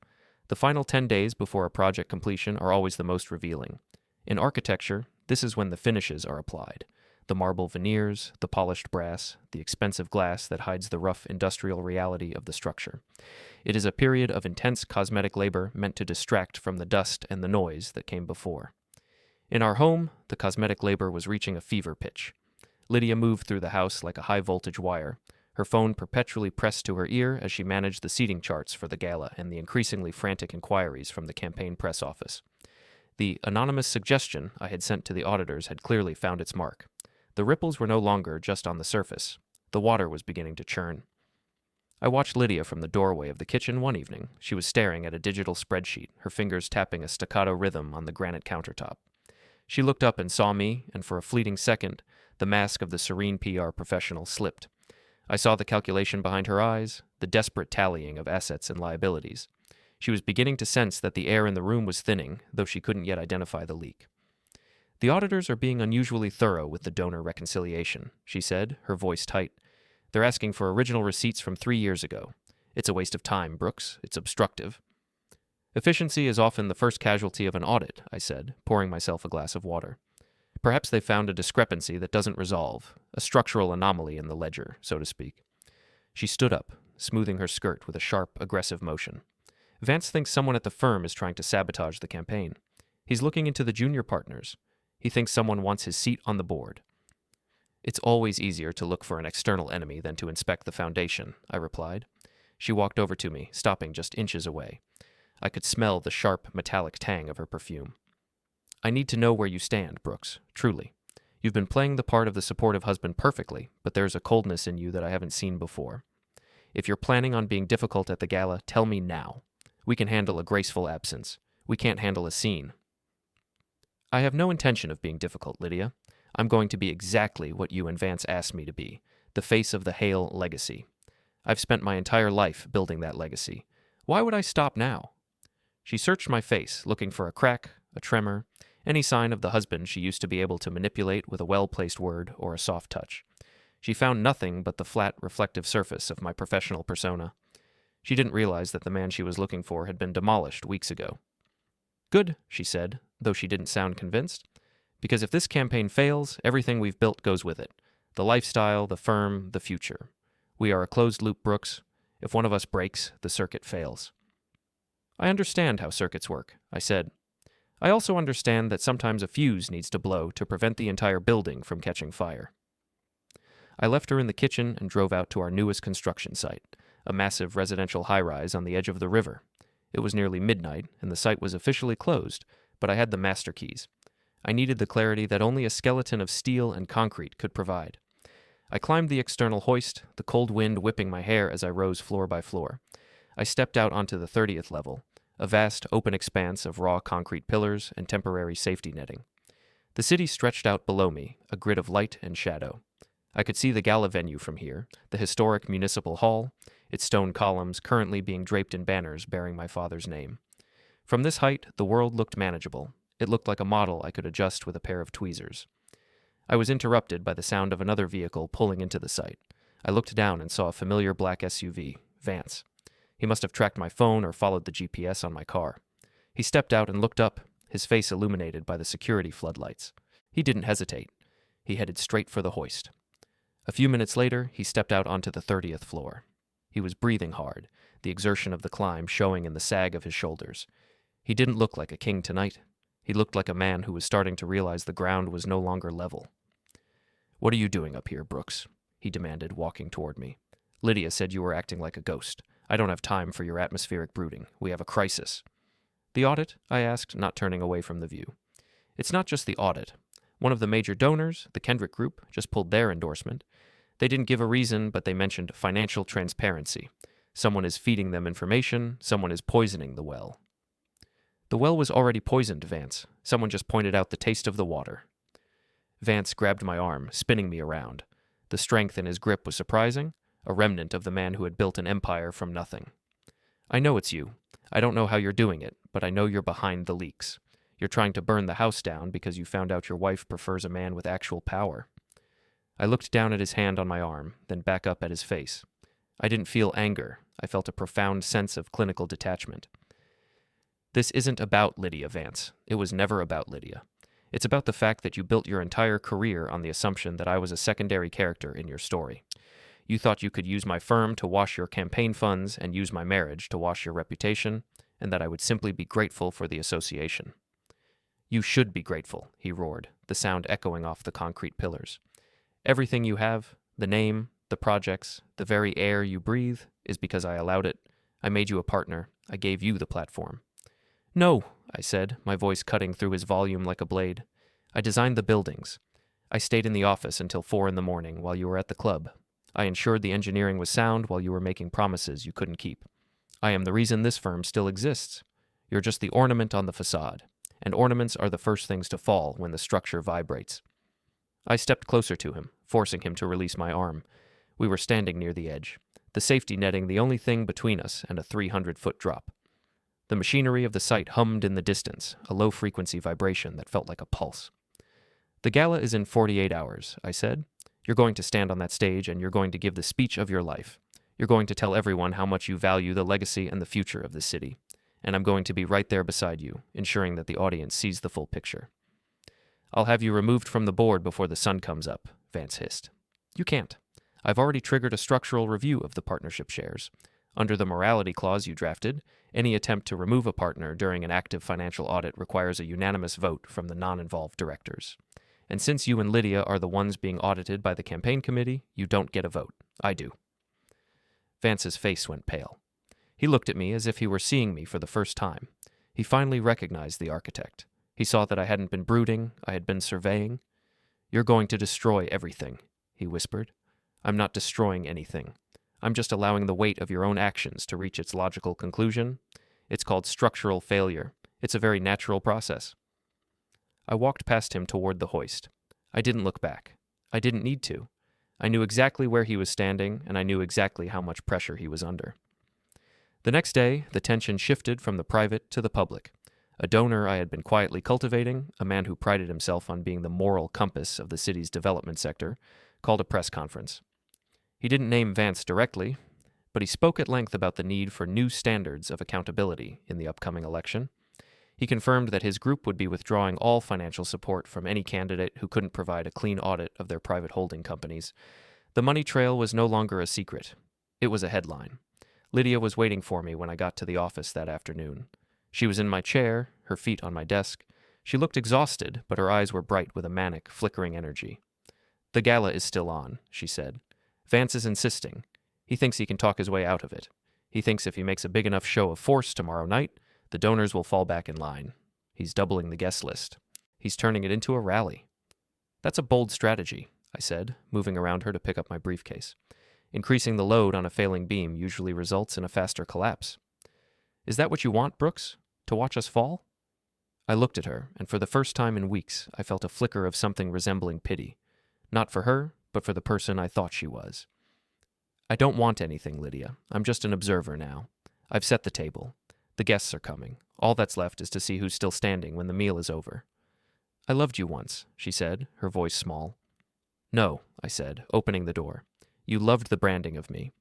The final 10 days before a project completion are always the most revealing. In architecture, this is when the finishes are applied. The marble veneers, the polished brass, the expensive glass that hides the rough industrial reality of the structure. It is a period of intense cosmetic labor meant to distract from the dust and the noise that came before. In our home, the cosmetic labor was reaching a fever pitch. Lydia moved through the house like a high-voltage wire, her phone perpetually pressed to her ear as she managed the seating charts for the gala and the increasingly frantic inquiries from the campaign press office. The anonymous suggestion I had sent to the auditors had clearly found its mark. The ripples were no longer just on the surface. The water was beginning to churn. I watched Lydia from the doorway of the kitchen one evening. She was staring at a digital spreadsheet, her fingers tapping a staccato rhythm on the granite countertop. She looked up and saw me, and for a fleeting second, the mask of the serene PR professional slipped. I saw the calculation behind her eyes, the desperate tallying of assets and liabilities. She was beginning to sense that the air in the room was thinning, though she couldn't yet identify the leak. "The auditors are being unusually thorough with the donor reconciliation," she said, her voice tight. "They're asking for original receipts from 3 years ago. It's a waste of time, Brooks. It's obstructive." "Efficiency is often the first casualty of an audit," I said, pouring myself a glass of water. "Perhaps they found a discrepancy that doesn't resolve, a structural anomaly in the ledger, so to speak." She stood up, smoothing her skirt with a sharp, aggressive motion. "Vance thinks someone at the firm is trying to sabotage the campaign. He's looking into the junior partners. He thinks someone wants his seat on the board." "It's always easier to look for an external enemy than to inspect the foundation," I replied. She walked over to me, stopping just inches away. I could smell the sharp, metallic tang of her perfume. "I need to know where you stand, Brooks, truly. You've been playing the part of the supportive husband perfectly, but there's a coldness in you that I haven't seen before. If you're planning on being difficult at the gala, tell me now. We can handle a graceful absence. We can't handle a scene." "I have no intention of being difficult, Lydia. I'm going to be exactly what you and Vance asked me to be, the face of the Hale legacy. I've spent my entire life building that legacy. Why would I stop now?" She searched my face, looking for a crack, a tremor, any sign of the husband she used to be able to manipulate with a well-placed word or a soft touch. She found nothing but the flat, reflective surface of my professional persona. She didn't realize that the man she was looking for had been demolished weeks ago. "Good," she said, though she didn't sound convinced. "Because if this campaign fails, everything we've built goes with it. The lifestyle, the firm, the future. We are a closed loop, Brooks. If one of us breaks, the circuit fails." "I understand how circuits work," I said. "I also understand that sometimes a fuse needs to blow to prevent the entire building from catching fire." I left her in the kitchen and drove out to our newest construction site, a massive residential high-rise on the edge of the river. It was nearly midnight, and the site was officially closed, but I had the master keys. I needed the clarity that only a skeleton of steel and concrete could provide. I climbed the external hoist, the cold wind whipping my hair as I rose floor by floor. I stepped out onto the 30th level, a vast open expanse of raw concrete pillars and temporary safety netting. The city stretched out below me, a grid of light and shadow. I could see the gala venue from here, the historic municipal hall, its stone columns currently being draped in banners bearing my father's name. From this height, the world looked manageable. It looked like a model I could adjust with a pair of tweezers. I was interrupted by the sound of another vehicle pulling into the site. I looked down and saw a familiar black SUV, Vance. He must have tracked my phone or followed the GPS on my car. He stepped out and looked up, his face illuminated by the security floodlights. He didn't hesitate. He headed straight for the hoist. A few minutes later, he stepped out onto the 30th floor. He was breathing hard, the exertion of the climb showing in the sag of his shoulders. He didn't look like a king tonight. He looked like a man who was starting to realize the ground was no longer level. "What are you doing up here, Brooks?" he demanded, walking toward me. "Lydia said you were acting like a ghost. I don't have time for your atmospheric brooding. We have a crisis." "The audit?" I asked, not turning away from the view. "It's not just the audit. One of the major donors, the Kendrick Group, just pulled their endorsement. They didn't give a reason, but they mentioned financial transparency. Someone is feeding them information, someone is poisoning the well." "The well was already poisoned, Vance. Someone just pointed out the taste of the water." Vance grabbed my arm, spinning me around. The strength in his grip was surprising, a remnant of the man who had built an empire from nothing. "I know it's you. I don't know how you're doing it, but I know you're behind the leaks. You're trying to burn the house down because you found out your wife prefers a man with actual power." I looked down at his hand on my arm, then back up at his face. I didn't feel anger. I felt a profound sense of clinical detachment. "This isn't about Lydia, Vance. It was never about Lydia. It's about the fact that you built your entire career on the assumption that I was a secondary character in your story. You thought you could use my firm to wash your campaign funds and use my marriage to wash your reputation, and that I would simply be grateful for the association." "You should be grateful," he roared, the sound echoing off the concrete pillars. "Everything you have, the name, the projects, the very air you breathe, is because I allowed it. I made you a partner. I gave you the platform." "No," I said, my voice cutting through his volume like a blade. "I designed the buildings. I stayed in the office until 4 a.m. while you were at the club. I ensured the engineering was sound while you were making promises you couldn't keep. I am the reason this firm still exists. You're just the ornament on the facade, and ornaments are the first things to fall when the structure vibrates." I stepped closer to him, forcing him to release my arm. We were standing near the edge, the safety netting the only thing between us and a 300-foot drop. The machinery of the site hummed in the distance, a low-frequency vibration that felt like a pulse. "The gala is in 48 hours, I said. "You're going to stand on that stage and you're going to give the speech of your life. You're going to tell everyone how much you value the legacy and the future of this city. And I'm going to be right there beside you, ensuring that the audience sees the full picture." "I'll have you removed from the board before the sun comes up," Vance hissed. "You can't. I've already triggered a structural review of the partnership shares. Under the morality clause you drafted, any attempt to remove a partner during an active financial audit requires a unanimous vote from the non-involved directors. And since you and Lydia are the ones being audited by the campaign committee, you don't get a vote. I do." Vance's face went pale. He looked at me as if he were seeing me for the first time. He finally recognized the architect. He saw that I hadn't been brooding, I had been surveying. "You're going to destroy everything," he whispered. "I'm not destroying anything. I'm just allowing the weight of your own actions to reach its logical conclusion. It's called structural failure. It's a very natural process." I walked past him toward the hoist. I didn't look back. I didn't need to. I knew exactly where he was standing, and I knew exactly how much pressure he was under. The next day, the tension shifted from the private to the public. A donor I had been quietly cultivating, a man who prided himself on being the moral compass of the city's development sector, called a press conference. He didn't name Vance directly, but he spoke at length about the need for new standards of accountability in the upcoming election. He confirmed that his group would be withdrawing all financial support from any candidate who couldn't provide a clean audit of their private holding companies. The money trail was no longer a secret. It was a headline. Lydia was waiting for me when I got to the office that afternoon. She was in my chair, her feet on my desk. She looked exhausted, but her eyes were bright with a manic, flickering energy. "The gala is still on," she said. "Vance is insisting. He thinks he can talk his way out of it. He thinks if he makes a big enough show of force tomorrow night, the donors will fall back in line. He's doubling the guest list. He's turning it into a rally." "That's a bold strategy," I said, moving around her to pick up my briefcase. "Increasing the load on a failing beam usually results in a faster collapse." "Is that what you want, Brooks? To watch us fall?" I looked at her, and for the first time in weeks, I felt a flicker of something resembling pity. Not for her, but for the person I thought she was. "I don't want anything, Lydia. I'm just an observer now. I've set the table. The guests are coming. All that's left is to see who's still standing when the meal is over." "I loved you once," she said, her voice small. "No," I said, opening the door. "You loved the branding of me.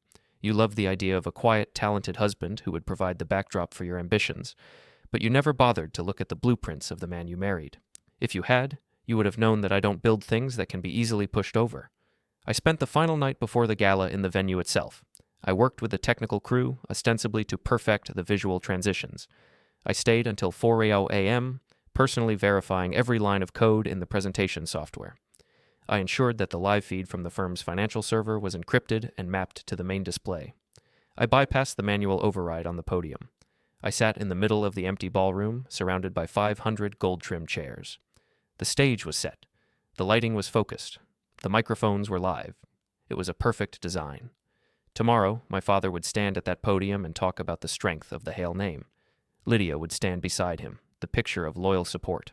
You loved the idea of a quiet, talented husband who would provide the backdrop for your ambitions, but you never bothered to look at the blueprints of the man you married. If you had, you would have known that I don't build things that can be easily pushed over. I spent the final night before the gala in the venue itself. I worked with the technical crew, ostensibly to perfect the visual transitions. I stayed until 4 a.m., personally verifying every line of code in the presentation software. I ensured that the live feed from the firm's financial server was encrypted and mapped to the main display. I bypassed the manual override on the podium. I sat in the middle of the empty ballroom, surrounded by 500 gold-trimmed chairs. The stage was set. The lighting was focused. The microphones were live. It was a perfect design. Tomorrow, my father would stand at that podium and talk about the strength of the Hale name. Lydia would stand beside him, the picture of loyal support.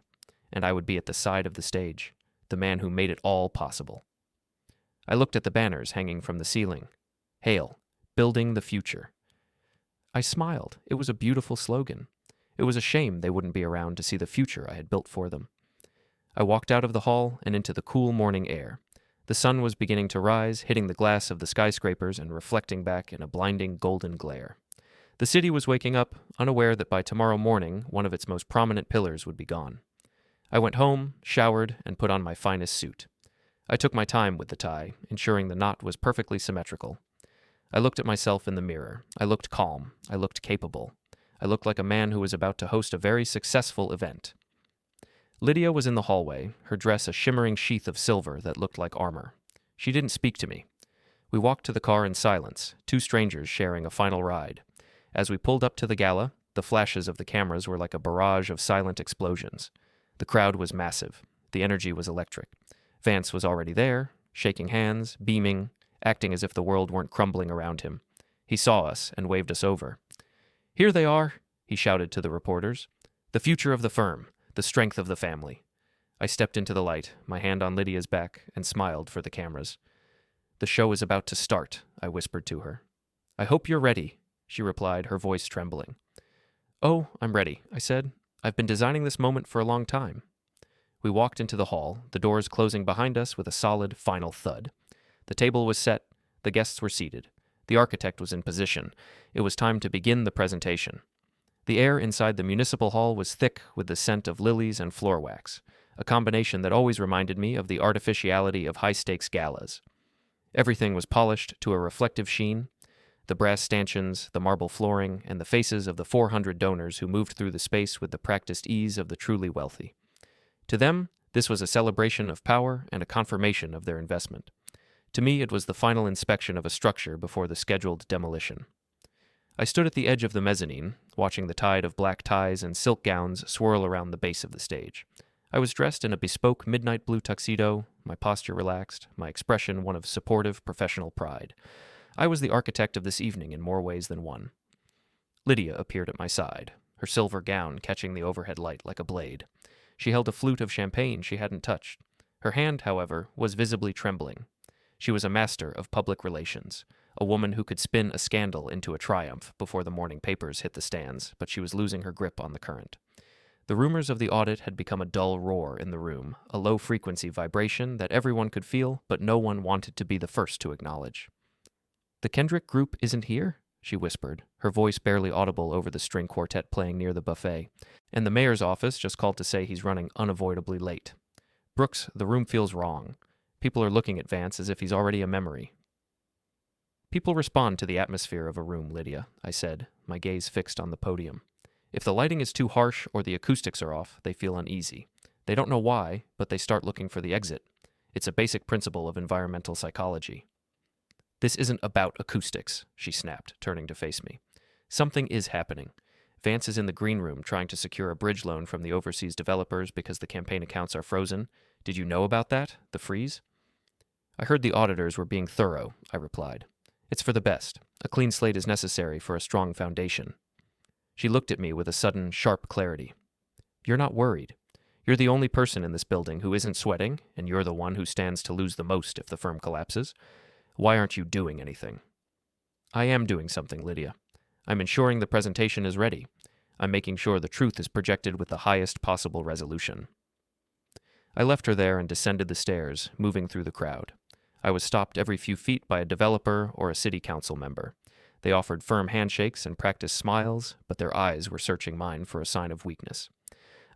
And I would be at the side of the stage, the man who made it all possible. I looked at the banners hanging from the ceiling. Hale, building the future. I smiled. It was a beautiful slogan. It was a shame they wouldn't be around to see the future I had built for them. I walked out of the hall and into the cool morning air. The sun was beginning to rise, hitting the glass of the skyscrapers and reflecting back in a blinding golden glare. The city was waking up, unaware that by tomorrow morning one of its most prominent pillars would be gone. I went home, showered, and put on my finest suit. I took my time with the tie, ensuring the knot was perfectly symmetrical. I looked at myself in the mirror. I looked calm. I looked capable. I looked like a man who was about to host a very successful event. Lydia was in the hallway, her dress a shimmering sheath of silver that looked like armor. She didn't speak to me. We walked to the car in silence, two strangers sharing a final ride. As we pulled up to the gala, the flashes of the cameras were like a barrage of silent explosions. The crowd was massive. The energy was electric. Vance was already there, shaking hands, beaming, acting as if the world weren't crumbling around him. He saw us and waved us over. "Here they are," he shouted to the reporters. "The future of the firm. The strength of the family." I stepped into the light, my hand on Lydia's back, and smiled for the cameras. "The show is about to start," I whispered to her. "I hope you're ready," she replied, her voice trembling. "Oh, I'm ready," I said. "I've been designing this moment for a long time." We walked into the hall, the doors closing behind us with a solid, final thud. The table was set. The guests were seated. The architect was in position. It was time to begin the presentation. The air inside the municipal hall was thick with the scent of lilies and floor wax, a combination that always reminded me of the artificiality of high-stakes galas. Everything was polished to a reflective sheen. The brass stanchions, the marble flooring, and the faces of the 400 donors who moved through the space with the practiced ease of the truly wealthy. To them, this was a celebration of power and a confirmation of their investment. To me, it was the final inspection of a structure before the scheduled demolition. I stood at the edge of the mezzanine, watching the tide of black ties and silk gowns swirl around the base of the stage. I was dressed in a bespoke midnight blue tuxedo, my posture relaxed, my expression one of supportive professional pride. I was the architect of this evening in more ways than one. Lydia appeared at my side, her silver gown catching the overhead light like a blade. She held a flute of champagne she hadn't touched. Her hand, however, was visibly trembling. She was a master of public relations, a woman who could spin a scandal into a triumph before the morning papers hit the stands, but she was losing her grip on the current. The rumors of the audit had become a dull roar in the room, a low-frequency vibration that everyone could feel, but no one wanted to be the first to acknowledge. "The Kendrick Group isn't here," she whispered, her voice barely audible over the string quartet playing near the buffet. "And the mayor's office just called to say he's running unavoidably late. Brooks, the room feels wrong. People are looking at Vance as if he's already a memory." "People respond to the atmosphere of a room, Lydia," I said, my gaze fixed on the podium. "If the lighting is too harsh or the acoustics are off, they feel uneasy. They don't know why, but they start looking for the exit. It's a basic principle of environmental psychology. This isn't about acoustics, she snapped, turning to face me. Something is happening. Vance is in the green room trying to secure a bridge loan from the overseas developers because the campaign accounts are frozen. Did you know about that? The freeze? I heard the auditors were being thorough, I replied. It's for the best. A clean slate is necessary for a strong foundation. She looked at me with a sudden, sharp clarity. You're not worried. You're the only person in this building who isn't sweating, and you're the one who stands to lose the most if the firm collapses. Why aren't you doing anything? I am doing something, Lydia. I'm ensuring the presentation is ready. I'm making sure the truth is projected with the highest possible resolution. I left her there and descended the stairs, moving through the crowd. I was stopped every few feet by a developer or a city council member. They offered firm handshakes and practiced smiles, but their eyes were searching mine for a sign of weakness.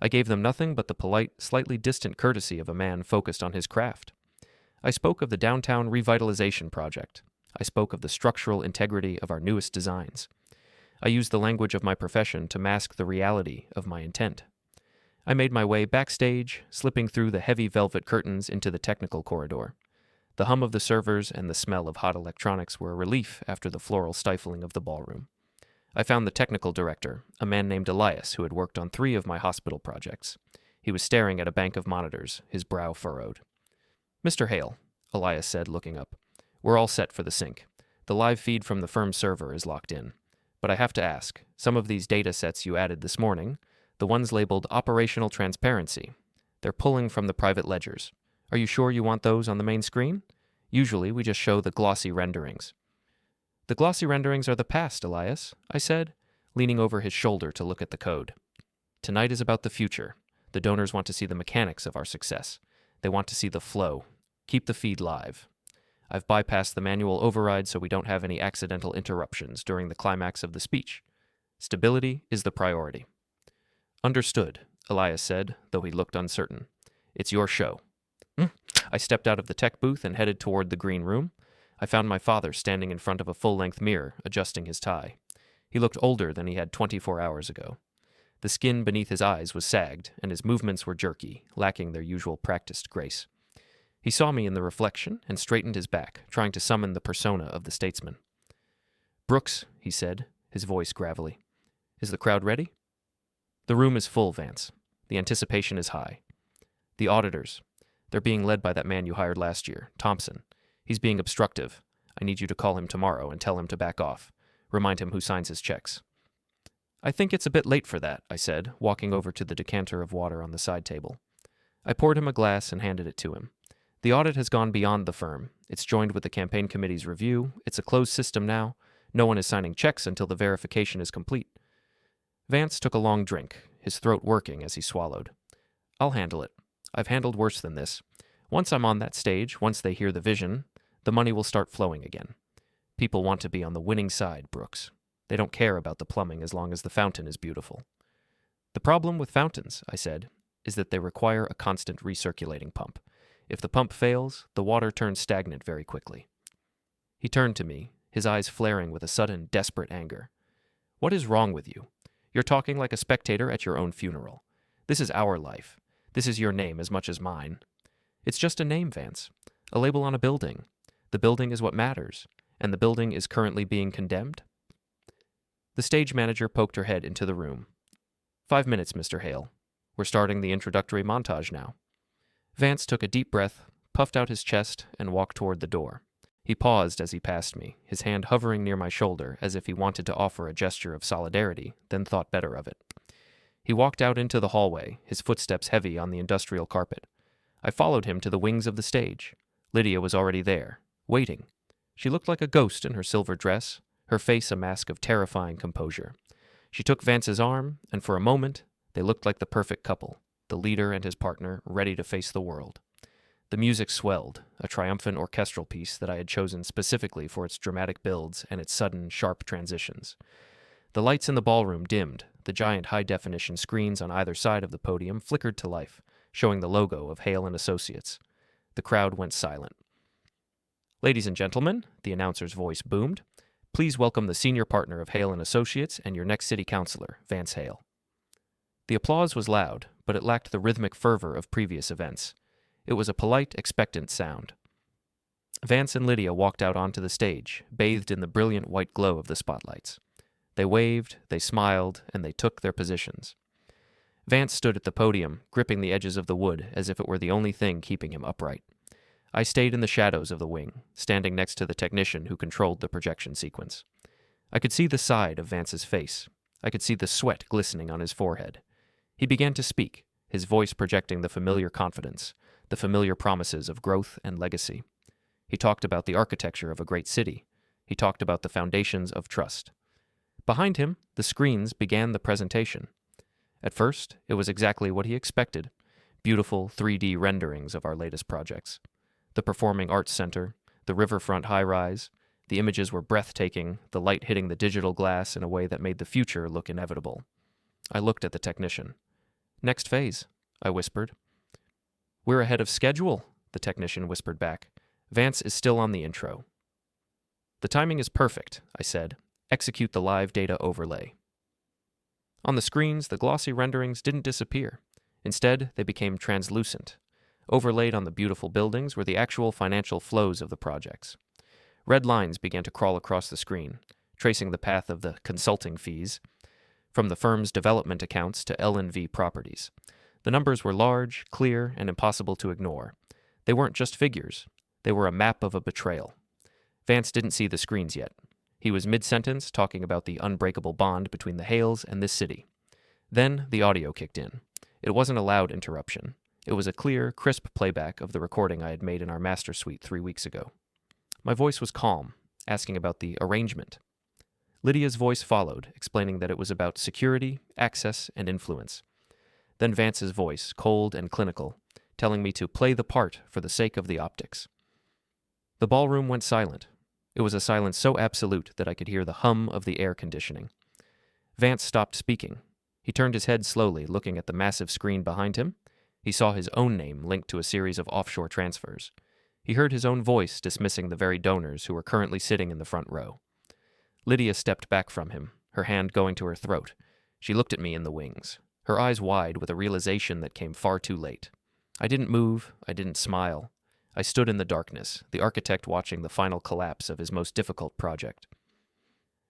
I gave them nothing but the polite, slightly distant courtesy of a man focused on his craft. I spoke of the downtown revitalization project. I spoke of the structural integrity of our newest designs. I used the language of my profession to mask the reality of my intent. I made my way backstage, slipping through the heavy velvet curtains into the technical corridor. The hum of the servers and the smell of hot electronics were a relief after the floral stifling of the ballroom. I found the technical director, a man named Elias who had worked on 3 of my hospital projects. He was staring at a bank of monitors, his brow furrowed. Mr. Hale, Elias said, looking up. We're all set for the sync. The live feed from the firm's server is locked in. But I have to ask, some of these data sets you added this morning, the ones labeled operational transparency, they're pulling from the private ledgers. Are you sure you want those on the main screen? Usually we just show the glossy renderings. The glossy renderings are the past, Elias, I said, leaning over his shoulder to look at the code. Tonight is about the future. The donors want to see the mechanics of our success. They want to see the flow. Keep the feed live. I've bypassed the manual override so we don't have any accidental interruptions during the climax of the speech. Stability is the priority. Understood, Elias said, though he looked uncertain. It's your show. I stepped out of the tech booth and headed toward the green room. I found my father standing in front of a full-length mirror, adjusting his tie. He looked older than he had 24 hours ago. The skin beneath his eyes was sagged, and his movements were jerky, lacking their usual practiced grace. He saw me in the reflection and straightened his back, trying to summon the persona of the statesman. Brooks, he said, his voice gravelly. Is the crowd ready? The room is full, Vance. The anticipation is high. The auditors. They're being led by that man you hired last year, Thompson. He's being obstructive. I need you to call him tomorrow and tell him to back off. Remind him who signs his checks. I think it's a bit late for that, I said, walking over to the decanter of water on the side table. I poured him a glass and handed it to him. The audit has gone beyond the firm. It's joined with the campaign committee's review. It's a closed system now. No one is signing checks until the verification is complete. Vance took a long drink, his throat working as he swallowed. I'll handle it. I've handled worse than this. Once I'm on that stage, once they hear the vision, the money will start flowing again. People want to be on the winning side, Brooks. They don't care about the plumbing as long as the fountain is beautiful. The problem with fountains, I said, is that they require a constant recirculating pump. If the pump fails, the water turns stagnant very quickly. He turned to me, his eyes flaring with a sudden, desperate anger. What is wrong with you? You're talking like a spectator at your own funeral. This is our life. This is your name as much as mine. It's just a name, Vance. A label on a building. The building is what matters, and the building is currently being condemned. The stage manager poked her head into the room. 5 minutes, Mr. Hale. We're starting the introductory montage now. Vance took a deep breath, puffed out his chest, and walked toward the door. He paused as he passed me, his hand hovering near my shoulder as if he wanted to offer a gesture of solidarity, then thought better of it. He walked out into the hallway, his footsteps heavy on the industrial carpet. I followed him to the wings of the stage. Lydia was already there, waiting. She looked like a ghost in her silver dress, her face a mask of terrifying composure. She took Vance's arm, and for a moment, they looked like the perfect couple, the leader and his partner, ready to face the world. The music swelled, a triumphant orchestral piece that I had chosen specifically for its dramatic builds and its sudden, sharp transitions. The lights in the ballroom dimmed, the giant high-definition screens on either side of the podium flickered to life, showing the logo of Hale and Associates. The crowd went silent. Ladies and gentlemen, the announcer's voice boomed, please welcome the senior partner of Hale and Associates and your next city councilor, Vance Hale. The applause was loud, but it lacked the rhythmic fervor of previous events. It was a polite, expectant sound. Vance and Lydia walked out onto the stage, bathed in the brilliant white glow of the spotlights. They waved, they smiled, and they took their positions. Vance stood at the podium, gripping the edges of the wood as if it were the only thing keeping him upright. I stayed in the shadows of the wing, standing next to the technician who controlled the projection sequence. I could see the side of Vance's face. I could see the sweat glistening on his forehead. He began to speak, his voice projecting the familiar confidence, the familiar promises of growth and legacy. He talked about the architecture of a great city. He talked about the foundations of trust. Behind him, the screens began the presentation. At first, it was exactly what he expected, beautiful 3D renderings of our latest projects. The Performing Arts Center, the riverfront high-rise. The images were breathtaking, the light hitting the digital glass in a way that made the future look inevitable. I looked at the technician. "Next phase," I whispered. "We're ahead of schedule," the technician whispered back. "Vance is still on the intro." "The timing is perfect," I said. "Execute the live data overlay." On the screens, the glossy renderings didn't disappear. Instead, they became translucent. Overlaid on the beautiful buildings were the actual financial flows of the projects. Red lines began to crawl across the screen, tracing the path of the consulting fees, from the firm's development accounts to L&V properties. The numbers were large, clear, and impossible to ignore. They weren't just figures. They were a map of a betrayal. Vance didn't see the screens yet. He was mid-sentence talking about the unbreakable bond between the Hales and this city. Then the audio kicked in. It wasn't a loud interruption. It was a clear, crisp playback of the recording I had made in our master suite 3 weeks ago. My voice was calm, asking about the arrangement. Lydia's voice followed, explaining that it was about security, access, and influence. Then Vance's voice, cold and clinical, telling me to play the part for the sake of the optics. The ballroom went silent. It was a silence so absolute that I could hear the hum of the air conditioning. Vance stopped speaking. He turned his head slowly, looking at the massive screen behind him. He saw his own name linked to a series of offshore transfers. He heard his own voice dismissing the very donors who were currently sitting in the front row. Lydia stepped back from him, her hand going to her throat. She looked at me in the wings, her eyes wide with a realization that came far too late. I didn't move, I didn't smile. I stood in the darkness, the architect watching the final collapse of his most difficult project.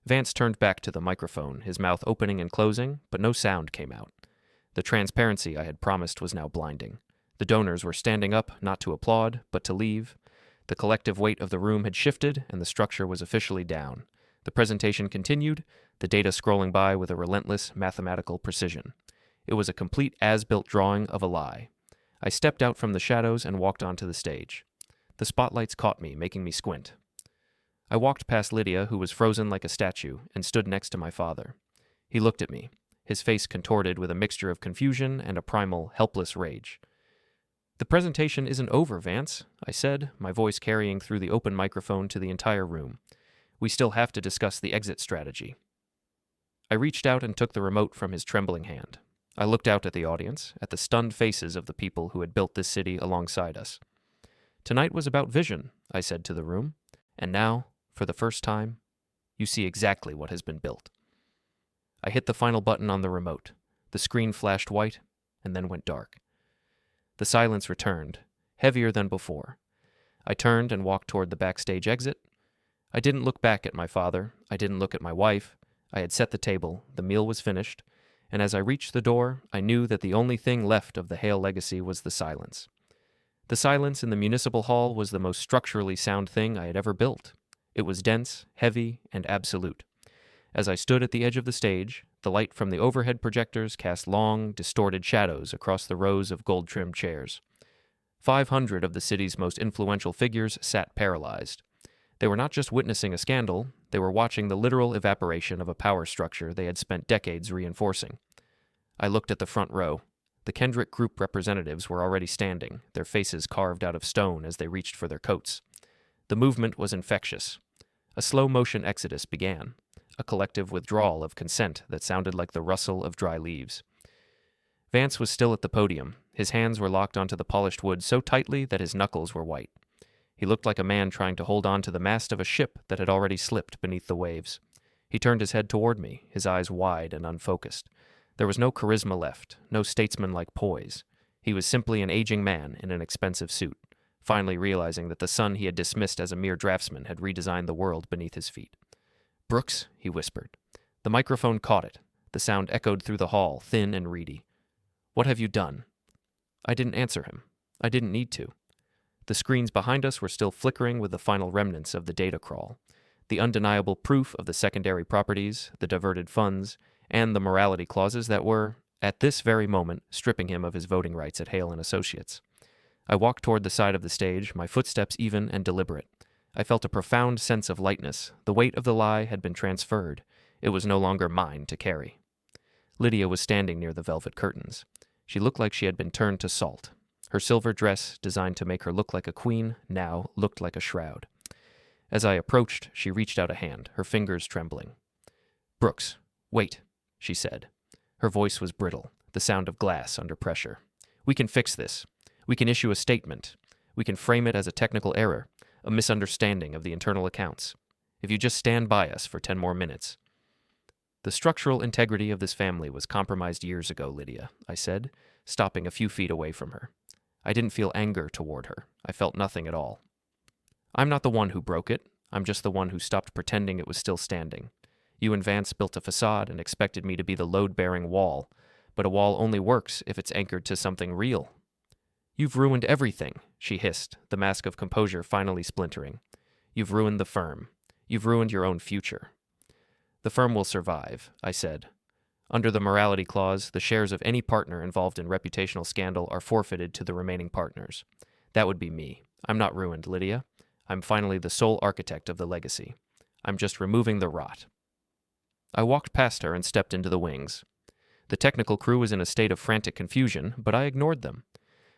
Vance turned back to the microphone, his mouth opening and closing, but no sound came out. The transparency I had promised was now blinding. The donors were standing up, not to applaud, but to leave. The collective weight of the room had shifted, and the structure was officially down. The presentation continued, the data scrolling by with a relentless mathematical precision. It was a complete as-built drawing of a lie. I stepped out from the shadows and walked onto the stage. The spotlights caught me, making me squint. I walked past Lydia, who was frozen like a statue, and stood next to my father. He looked at me, his face contorted with a mixture of confusion and a primal, helpless rage. "The presentation isn't over, Vance," I said, my voice carrying through the open microphone to the entire room. "We still have to discuss the exit strategy." I reached out and took the remote from his trembling hand. I looked out at the audience, at the stunned faces of the people who had built this city alongside us. "Tonight was about vision," I said to the room, "and now, for the first time, you see exactly what has been built." I hit the final button on the remote. The screen flashed white, and then went dark. The silence returned, heavier than before. I turned and walked toward the backstage exit. I didn't look back at my father. I didn't look at my wife. I had set the table. The meal was finished. And as I reached the door, I knew that the only thing left of the Hale legacy was the silence. The silence in the municipal hall was the most structurally sound thing I had ever built. It was dense, heavy, and absolute. As I stood at the edge of the stage, the light from the overhead projectors cast long, distorted shadows across the rows of gold-trimmed chairs. 500 of the city's most influential figures sat paralyzed. They were not just witnessing a scandal, they were watching the literal evaporation of a power structure they had spent decades reinforcing. I looked at the front row. The Kendrick Group representatives were already standing, their faces carved out of stone as they reached for their coats. The movement was infectious. A slow-motion exodus began, a collective withdrawal of consent that sounded like the rustle of dry leaves. Vance was still at the podium. His hands were locked onto the polished wood so tightly that his knuckles were white. He looked like a man trying to hold on to the mast of a ship that had already slipped beneath the waves. He turned his head toward me, his eyes wide and unfocused. There was no charisma left, no statesman-like poise. He was simply an aging man in an expensive suit, finally realizing that the son he had dismissed as a mere draftsman had redesigned the world beneath his feet. "Brooks," he whispered. The microphone caught it. The sound echoed through the hall, thin and reedy. "What have you done?" I didn't answer him. I didn't need to. The screens behind us were still flickering with the final remnants of the data crawl, the undeniable proof of the secondary properties, the diverted funds, and the morality clauses that were, at this very moment, stripping him of his voting rights at Hale and Associates. I walked toward the side of the stage, my footsteps even and deliberate. I felt a profound sense of lightness. The weight of the lie had been transferred. It was no longer mine to carry. Lydia was standing near the velvet curtains. She looked like she had been turned to salt. Her silver dress, designed to make her look like a queen, now looked like a shroud. As I approached, she reached out a hand, her fingers trembling. "Brooks, wait," she said. Her voice was brittle, the sound of glass under pressure. "We can fix this. We can issue a statement. We can frame it as a technical error, a misunderstanding of the internal accounts. If you just stand by us for 10 more minutes." "The structural integrity of this family was compromised years ago, Lydia," I said, stopping a few feet away from her. I didn't feel anger toward her. I felt nothing at all. "I'm not the one who broke it. I'm just the one who stopped pretending it was still standing. You and Vance built a facade and expected me to be the load-bearing wall, but a wall only works if it's anchored to something real." "You've ruined everything," she hissed, the mask of composure finally splintering. "You've ruined the firm. You've ruined your own future." "The firm will survive," I said. "Under the morality clause, the shares of any partner involved in reputational scandal are forfeited to the remaining partners. That would be me. I'm not ruined, Lydia. I'm finally the sole architect of the legacy. I'm just removing the rot." I walked past her and stepped into the wings. The technical crew was in a state of frantic confusion, but I ignored them.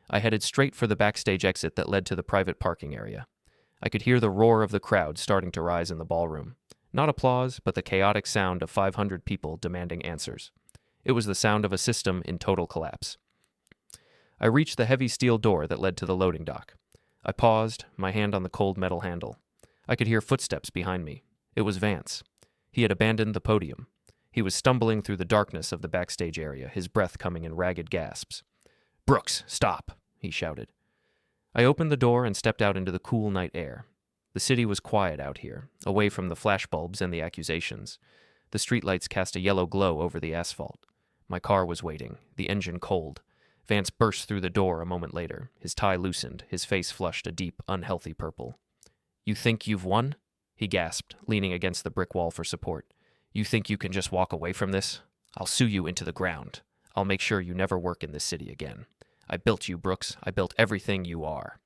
I headed straight for the backstage exit that led to the private parking area. I could hear the roar of the crowd starting to rise in the ballroom. Not applause, but the chaotic sound of 500 people demanding answers. It was the sound of a system in total collapse. I reached the heavy steel door that led to the loading dock. I paused, my hand on the cold metal handle. I could hear footsteps behind me. It was Vance. He had abandoned the podium. He was stumbling through the darkness of the backstage area, his breath coming in ragged gasps. "Brooks, stop!" he shouted. I opened the door and stepped out into the cool night air. The city was quiet out here, away from the flashbulbs and the accusations. The streetlights cast a yellow glow over the asphalt. My car was waiting, the engine cold. Vance burst through the door a moment later, his tie loosened, his face flushed a deep, unhealthy purple. "You think you've won?" he gasped, leaning against the brick wall for support. "You think you can just walk away from this? I'll sue you into the ground. I'll make sure you never work in this city again. I built you, Brooks. I built everything you are."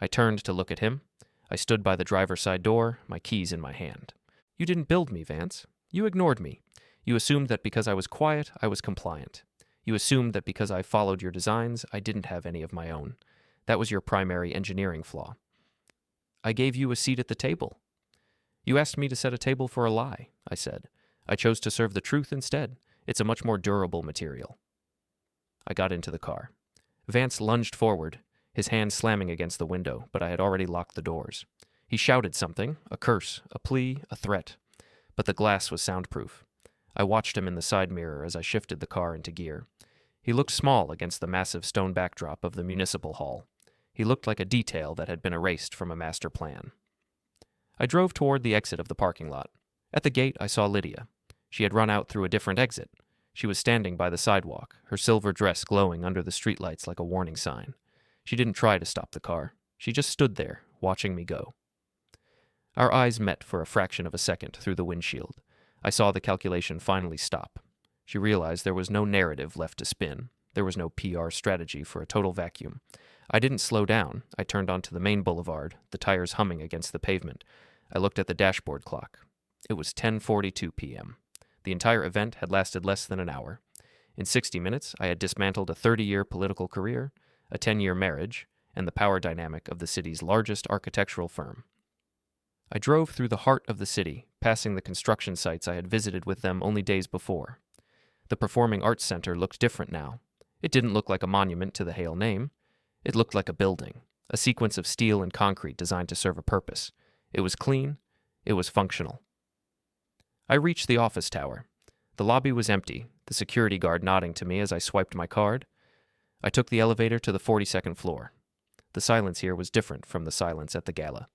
I turned to look at him. I stood by the driver's side door, my keys in my hand. "You didn't build me, Vance. You ignored me. You assumed that because I was quiet, I was compliant. You assumed that because I followed your designs, I didn't have any of my own. That was your primary engineering flaw. I gave you a seat at the table. You asked me to set a table for a lie," I said. "I chose to serve the truth instead. It's a much more durable material." I got into the car. Vance lunged forward, his hand slamming against the window, but I had already locked the doors. He shouted something, a curse, a plea, a threat, but the glass was soundproof. I watched him in the side mirror as I shifted the car into gear. He looked small against the massive stone backdrop of the municipal hall. He looked like a detail that had been erased from a master plan. I drove toward the exit of the parking lot. At the gate, I saw Lydia. She had run out through a different exit. She was standing by the sidewalk, her silver dress glowing under the streetlights like a warning sign. She didn't try to stop the car. She just stood there, watching me go. Our eyes met for a fraction of a second through the windshield. I saw the calculation finally stop. She realized there was no narrative left to spin. There was no PR strategy for a total vacuum. I didn't slow down. I turned onto the main boulevard, the tires humming against the pavement. I looked at the dashboard clock. It was 10:42 p.m. The entire event had lasted less than an hour. In 60 minutes, I had dismantled a 30-year political career, a 10-year marriage, and the power dynamic of the city's largest architectural firm. I drove through the heart of the city, passing the construction sites I had visited with them only days before. The Performing Arts Center looked different now. It didn't look like a monument to the Hale name. It looked like a building, a sequence of steel and concrete designed to serve a purpose. It was clean. It was functional. I reached the office tower. The lobby was empty, the security guard nodding to me as I swiped my card. I took the elevator to the 42nd floor. The silence here was different from the silence at the gala.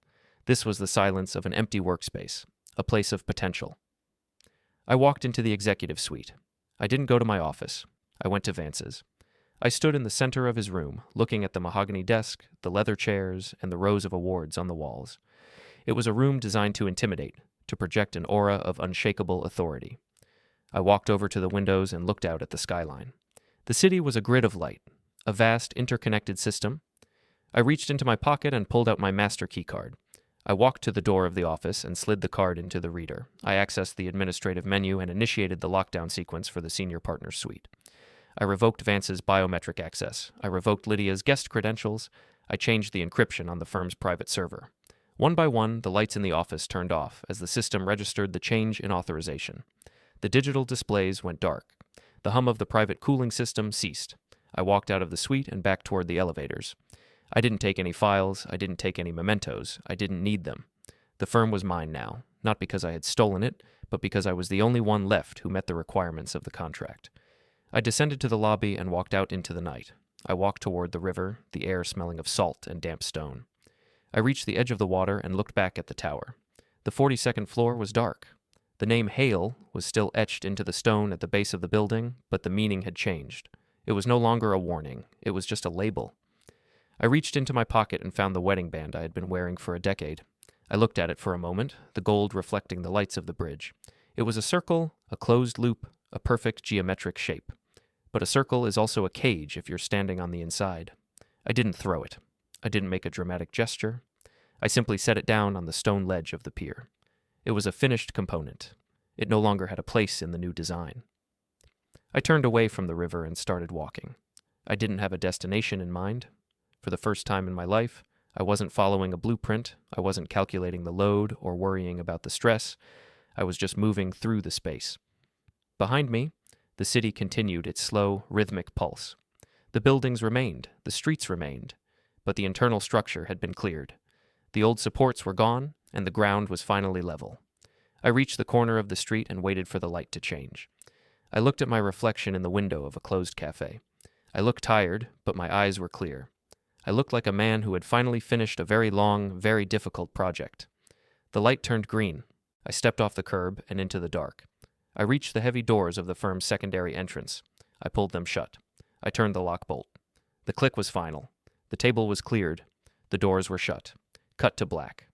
This was the silence of an empty workspace, a place of potential. I walked into the executive suite. I didn't go to my office. I went to Vance's. I stood in the center of his room, looking at the mahogany desk, the leather chairs, and the rows of awards on the walls. It was a room designed to intimidate, to project an aura of unshakable authority. I walked over to the windows and looked out at the skyline. The city was a grid of light, a vast, interconnected system. I reached into my pocket and pulled out my master key card. I walked to the door of the office and slid the card into the reader. I accessed the administrative menu and initiated the lockdown sequence for the senior partner's suite. I revoked Vance's biometric access. I revoked Lydia's guest credentials. I changed the encryption on the firm's private server. One by one, the lights in the office turned off as the system registered the change in authorization. The digital displays went dark. The hum of the private cooling system ceased. I walked out of the suite and back toward the elevators. I didn't take any files. I didn't take any mementos. I didn't need them. The firm was mine now, not because I had stolen it, but because I was the only one left who met the requirements of the contract. I descended to the lobby and walked out into the night. I walked toward the river, the air smelling of salt and damp stone. I reached the edge of the water and looked back at the tower. The 42nd floor was dark. The name Hale was still etched into the stone at the base of the building, but the meaning had changed. It was no longer a warning. It was just a label. I reached into my pocket and found the wedding band I had been wearing for a decade. I looked at it for a moment, the gold reflecting the lights of the bridge. It was a circle, a closed loop, a perfect geometric shape. But a circle is also a cage if you're standing on the inside. I didn't throw it. I didn't make a dramatic gesture. I simply set it down on the stone ledge of the pier. It was a finished component. It no longer had a place in the new design. I turned away from the river and started walking. I didn't have a destination in mind. For the first time in my life, I wasn't following a blueprint. I wasn't calculating the load or worrying about the stress. I was just moving through the space. Behind me, the city continued its slow, rhythmic pulse. The buildings remained, the streets remained, but the internal structure had been cleared. The old supports were gone, and the ground was finally level. I reached the corner of the street and waited for the light to change. I looked at my reflection in the window of a closed cafe. I looked tired, but my eyes were clear. I looked like a man who had finally finished a very long, very difficult project. The light turned green. I stepped off the curb and into the dark. I reached the heavy doors of the firm's secondary entrance. I pulled them shut. I turned the lock bolt. The click was final. The table was cleared. The doors were shut. Cut to black.